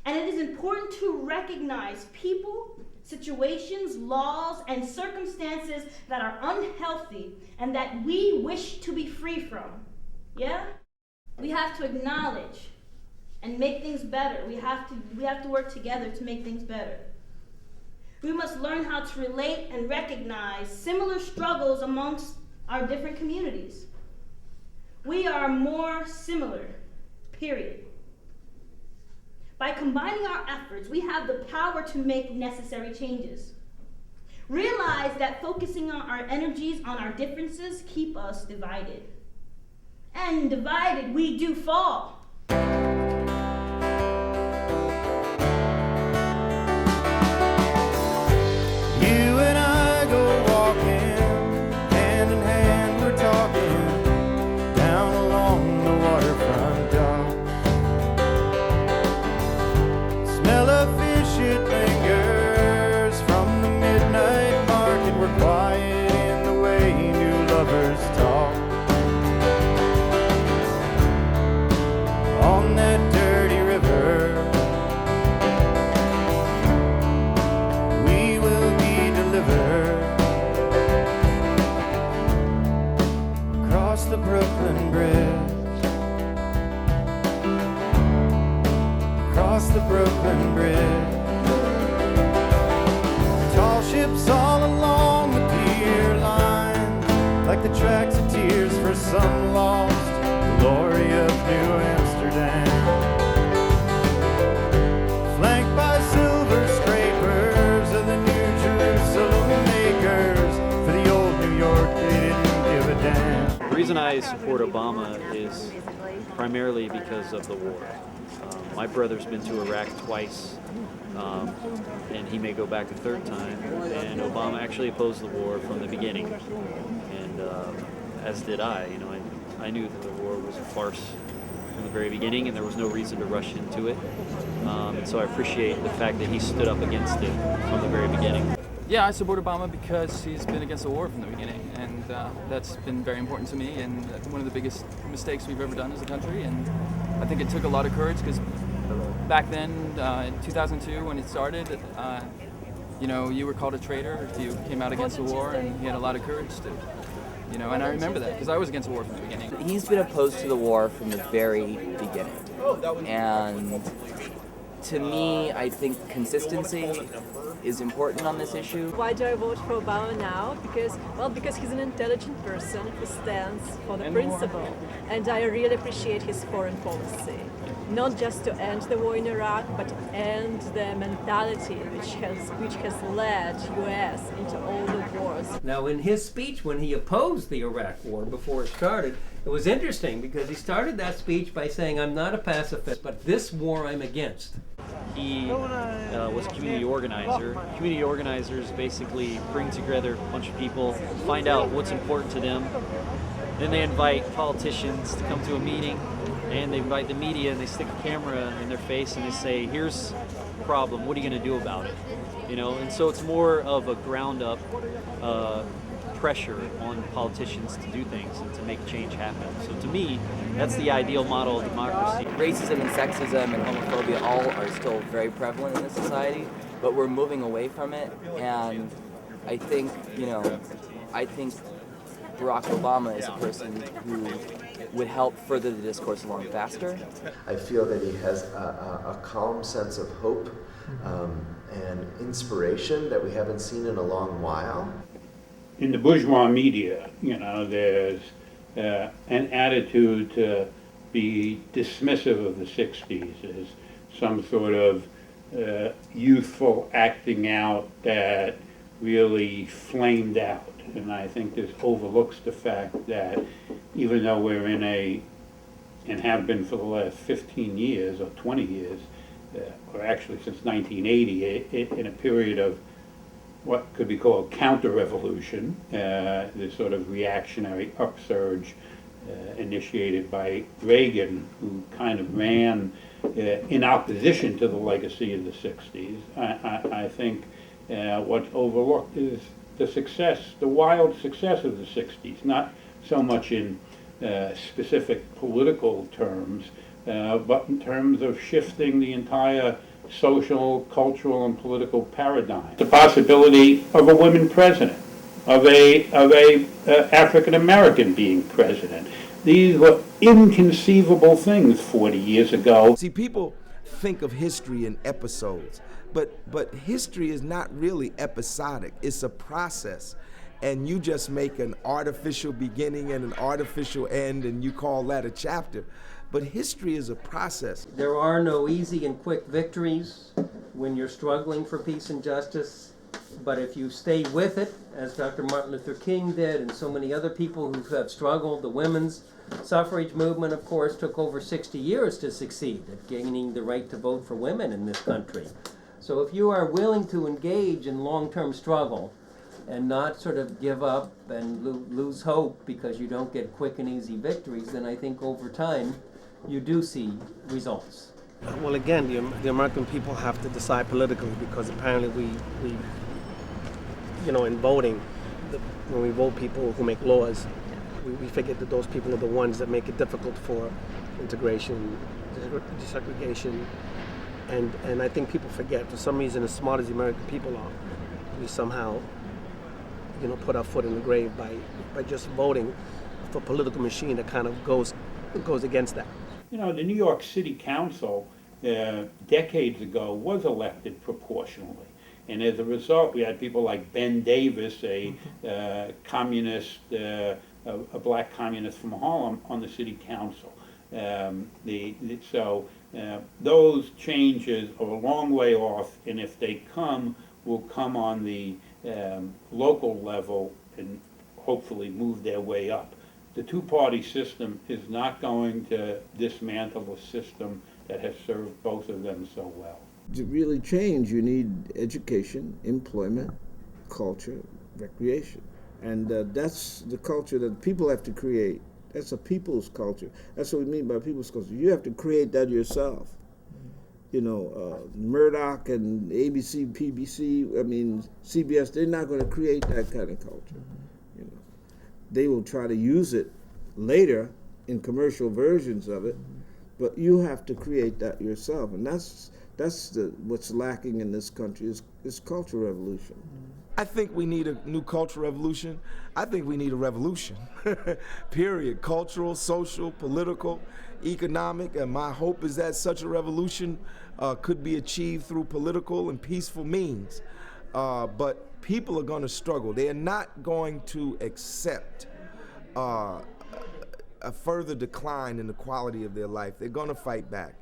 And it is important to recognize people, situations, laws, and circumstances that are unhealthy and that we wish to be free from. Yeah? We have to acknowledge and make things better. We have to work together to make things better. We must learn how to relate and recognize similar struggles amongst our different communities. We are more similar, period. By combining our efforts, we have the power to make necessary changes. Realize that focusing on our energies on our differences keep us divided. And divided, we do fall. reason I support Obama is primarily because of the war. My brother's been to Iraq twice, and he may go back a third time, and Obama actually opposed the war from the beginning, and as did I. You know, I knew that the war was a farce from the very beginning, and there was no reason to rush into it, and so I appreciate the fact that he stood up against it from the very beginning. Yeah, I support Obama because he's been against the war from the beginning, and that's been very important to me, and one of the biggest mistakes we've ever done as a country, and I think it took a lot of courage, because back then, in 2002, when it started, you know, you were called a traitor if you came out against the war, and he had a lot of courage to, you know, and I remember that, because I was against the war from the beginning. He's been opposed to the war from the very beginning, and to me, I think consistency is important on this issue. Why do I vote for Obama now? Because he's an intelligent person who stands for the principle, and I really appreciate his foreign policy. Not just to end the war in Iraq, but to end the mentality which has led U.S. into all the wars. Now, in his speech when he opposed the Iraq war before it started, it was interesting because he started that speech by saying, "I'm not a pacifist, but this war I'm against." He was a community organizer. Community organizers basically bring together a bunch of people, find out what's important to them, then they invite politicians to come to a meeting, and they invite the media, and they stick a camera in their face and they say, "Here's the problem, what are you going to do about it?" You know, and so it's more of a ground up pressure on politicians to do things and to make change happen. So to me, that's the ideal model of democracy. Racism and sexism and homophobia all are still very prevalent in this society, but we're moving away from it, and I think, you know, I think Barack Obama is a person who would help further the discourse along faster. I feel that he has a calm sense of hope and inspiration that we haven't seen in a long while. In the bourgeois media, you know, there's an attitude to be dismissive of the 60s as some sort of youthful acting out that really flamed out. And I think this overlooks the fact that even though we're in and have been for the last 15 years or 20 years, or actually since 1980, in a period of what could be called counter-revolution, this sort of reactionary upsurge initiated by Reagan, who kind of ran in opposition to the legacy of the 60s. I think what's overlooked is the success, the wild success of the 60s, not so much in specific political terms, but in terms of shifting the entire social, cultural, and political paradigm. The possibility of a woman president, of a African American being president. These were inconceivable things 40 years ago. See, people think of history in episodes, but history is not really episodic. It's a process, and you just make an artificial beginning and an artificial end, and you call that a chapter. But history is a process. There are no easy and quick victories when you're struggling for peace and justice, but if you stay with it, as Dr. Martin Luther King did and so many other people who have struggled, the women's suffrage movement, of course, took over 60 years to succeed at gaining the right to vote for women in this country. So if you are willing to engage in long-term struggle and not sort of give up and lose hope because you don't get quick and easy victories, then I think over time you do see results. Well, again, the American people have to decide politically, because apparently we you know, in voting, when we vote people who make laws, we forget that those people are the ones that make it difficult for integration, desegregation, and I think people forget, for some reason, as smart as the American people are, we somehow, you know, put our foot in the grave by just voting for a political machine that kind of goes against that. You know, the New York City Council decades ago was elected proportionally. And as a result, we had people like Ben Davis, a communist, a black communist from Harlem, on the city council. So those changes are a long way off, and if they come, will come on the local level and hopefully move their way up. The two-party system is not going to dismantle a system that has served both of them so well. To really change, you need education, employment, culture, recreation. And that's the culture that people have to create. That's a people's culture. That's what we mean by people's culture. You have to create that yourself. You know, Murdoch and ABC, PBC, I mean, CBS, they're not going to create that kind of culture. You know, they will try to use it later in commercial versions of it, but you have to create that yourself. And that's what's lacking in this country is cultural revolution. I think we need a new cultural revolution. I think we need a revolution, period. Cultural, social, political, economic, and my hope is that such a revolution could be achieved through political and peaceful means. But people are going to struggle. They are not going to accept a further decline in the quality of their life. They're going to fight back.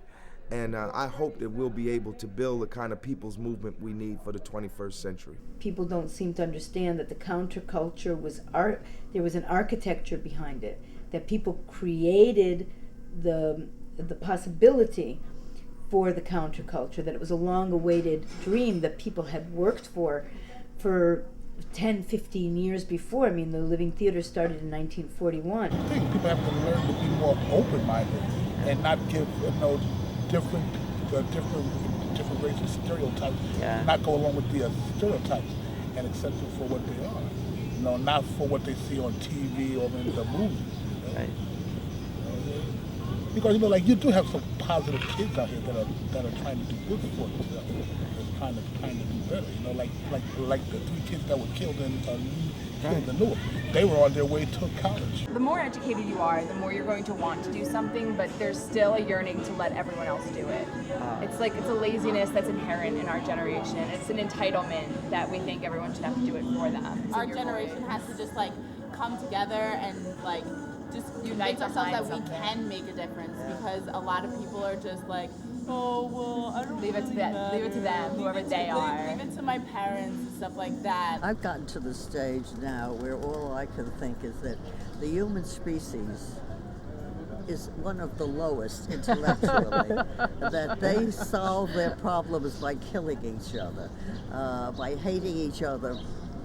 And I hope that we'll be able to build the kind of people's movement we need for the 21st century. People don't seem to understand that the counterculture was art. There was an architecture behind it, that people created the possibility for the counterculture, that it was a long-awaited dream that people had worked for 10, 15 years before. I mean, the Living Theater started in 1941. I think people have to learn to be more open-minded and not give, different racial stereotypes, not go along with the stereotypes and accept them for what they are. Not for what they see on TV or in the movies. Right. Because like you do have some positive kids out here that are trying to do good for themselves. Trying to do better. Like the 3 kids that were killed in Newark. They were on their way to college. The more educated you are, the more you're going to want to do something, but there's still a yearning to let everyone else do it. It's a laziness that's inherent in our generation. It's an entitlement that we think everyone should have to do it for them. Our generation has to just come together and just unite ourselves that we can make a difference, because a lot of people are just oh, well, I don't leave it to them, whoever they are. Leave it to my parents and stuff like that. I've gotten to the stage now where all I can think is that the human species is one of the lowest intellectually, that they solve their problems by killing each other, by hating each other,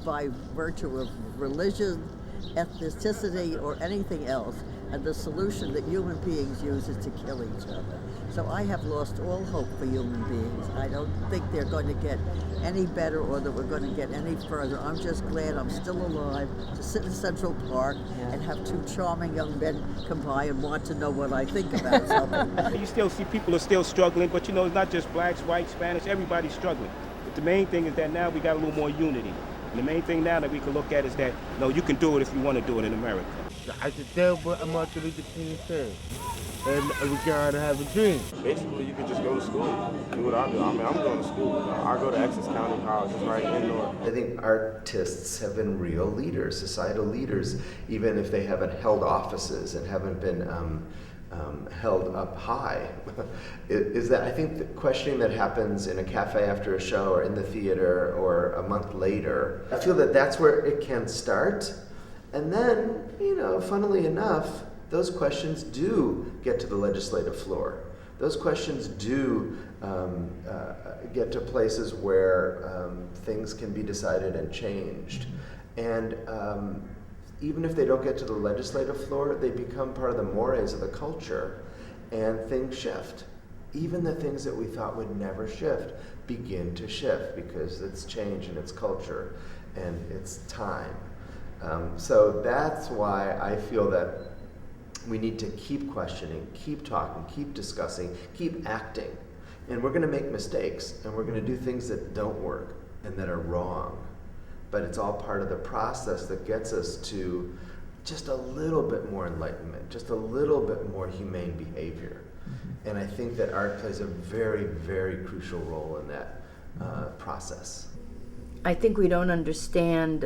by virtue of religion, ethnicity, or anything else, and the solution that human beings use is to kill each other. So I have lost all hope for human beings. I don't think they're going to get any better or that we're going to get any further. I'm just glad I'm still alive to sit in Central Park and have 2 charming young men come by and want to know what I think about something. You still see people are still struggling, but it's not just blacks, whites, Spanish, everybody's struggling. But the main thing is that now we got a little more unity. And the main thing now that we can look at is that, you can do it if you want to do it in America. I should tell Martin Luther King said, and we gotta have a dream. Basically, you could just go to school, do what I do. I mean, I'm going to school. I go to Essex County College, it's right in Newark. I think artists have been real leaders, societal leaders, even if they haven't held offices and haven't been held up high. Is that I think the questioning that happens in a cafe after a show or in the theater or a month later, I feel that that's where it can start. And then, funnily enough, those questions do get to the legislative floor. Those questions do get to places where things can be decided and changed. And even if they don't get to the legislative floor, they become part of the mores of the culture, and things shift. Even the things that we thought would never shift begin to shift because it's change and it's culture and it's time. So that's why I feel that we need to keep questioning, keep talking, keep discussing, keep acting. And we're going to make mistakes, and we're going to do things that don't work and that are wrong. But it's all part of the process that gets us to just a little bit more enlightenment, just a little bit more humane behavior. And I think that art plays a very, very crucial role in that process. I think we don't understand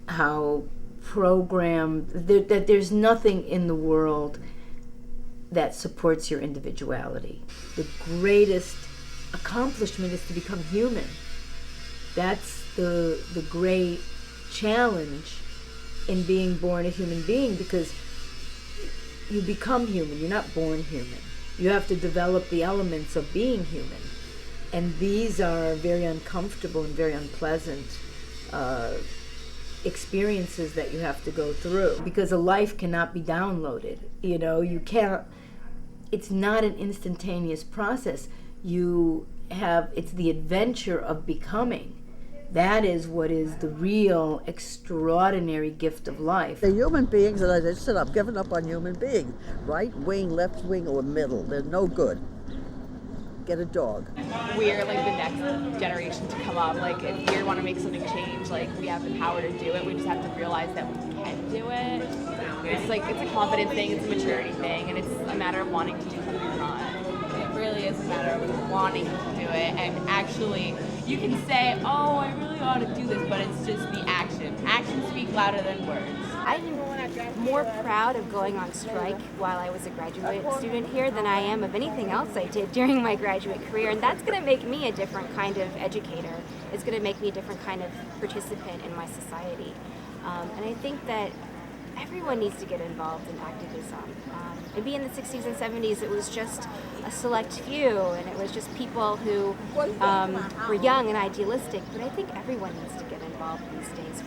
how programmed, that there's nothing in the world that supports your individuality. The greatest accomplishment is to become human. That's the great challenge in being born a human being, because you become human. You're not born human. You have to develop the elements of being human. And these are very uncomfortable and very unpleasant experiences that you have to go through, because a life cannot be downloaded. You know, you can't, it's not an instantaneous process. It's the adventure of becoming. That is what is the real extraordinary gift of life. The human beings, and I just said, I've given up on human beings. Right wing, left wing, or middle. They're no good. Get a dog. We're like the next generation to come up. Like if we want to make something change, like we have the power to do it. We just have to realize that we can do it. It's a confidence thing, it's a maturity thing, and it's a matter of wanting to do something or not. It really is a matter of wanting to do it, and actually, you can say, oh, I really ought to do this, but it's just the action. Actions speak louder than words. I'm more proud of going on strike while I was a graduate student here than I am of anything else I did during my graduate career, and that's going to make me a different kind of educator. It's going to make me a different kind of participant in my society. And I think that everyone needs to get involved in activism. Maybe in the 60s and 70s it was just a select few, and it was just people who were young and idealistic, but I think everyone needs to get involved these days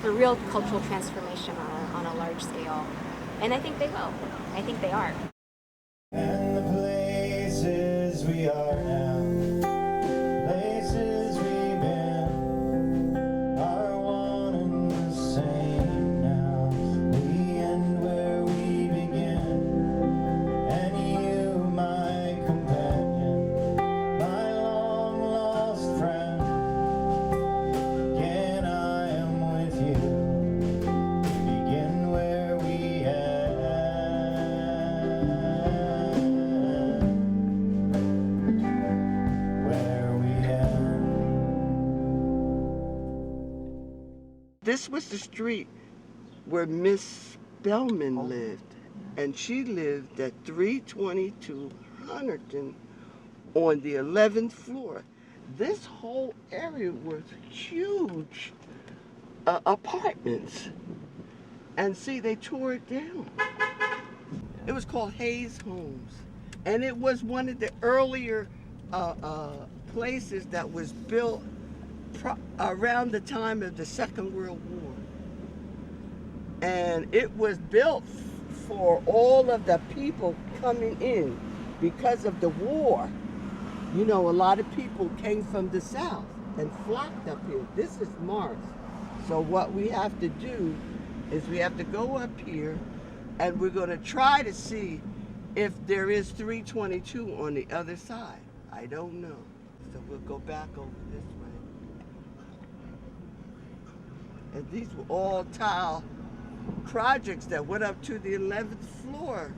for real cultural transformation on a large scale. And I think they will. I think they are. And the places we are now, places we've been, are one and the same now. We end where we begin, and you, my companion, my long lost friend, again I am with you. We begin where we end. This was the street where Miss Spellman lived, and she lived at 322 Hunterdon on the 11th floor. This whole area was huge apartments, and see, they tore it down. It was called Hayes Homes, and it was one of the earlier places that was built around the time of the Second World War. And it was built for all of the people coming in because of the war. You know, a lot of people came from the South and flocked up here. This is Mars. So what we have to do is we have to go up here, and we're going to try to see if there is 322 on the other side. I don't know. So we'll go back over this way. And these were all tile projects that went up to the 11th floor.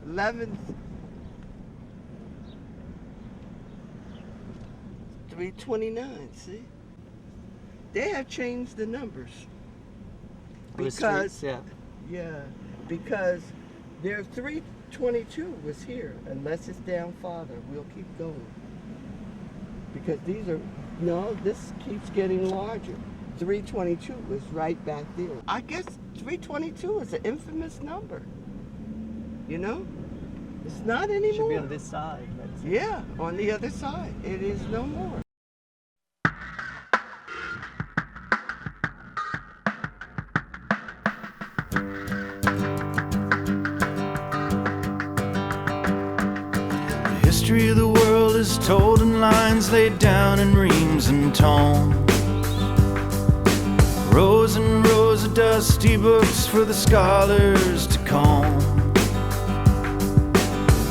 11th, 329, see? They have changed the numbers. Because, yeah, because their 322 was here. Unless it's down farther, we'll keep going. Because these are, no, this keeps getting larger. 322 was right back there. I guess 322 is an infamous number. You know? It's not anymore. It should be on this side. Yeah, on the other side. It is no more. The history of the world is told in lines laid down in reams and tomes. Rows and rows of dusty books for the scholars to comb.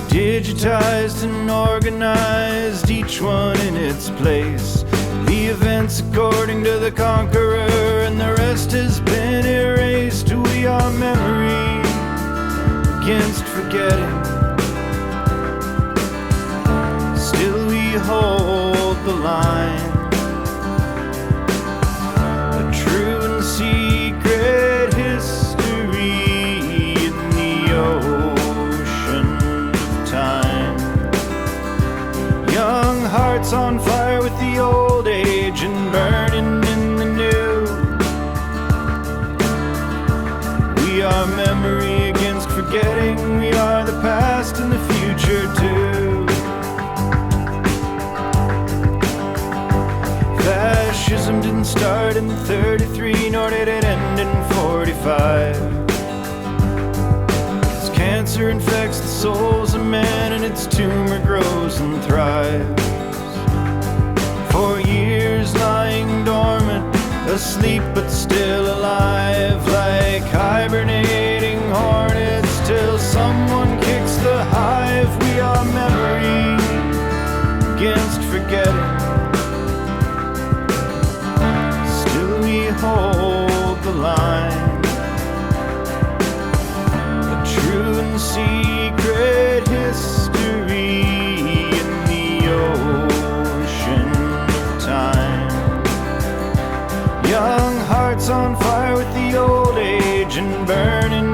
Digitized and organized, each one in its place. The events according to the conqueror, and the rest has been erased. We are memory against forgetting. Still we hold the line. A true and secret history in the ocean of time. Young hearts on fire with the old age and burning in the new. start in 33, nor did it end in 45. As cancer infects the souls of men and its tumor grows and thrives. For years lying dormant, asleep but still alive, like hibernating hornets, till someone kicks the hive. We are memory against forgetting. Still we hold the line, a true and secret history in the ocean of time. Young hearts on fire with the old age and burning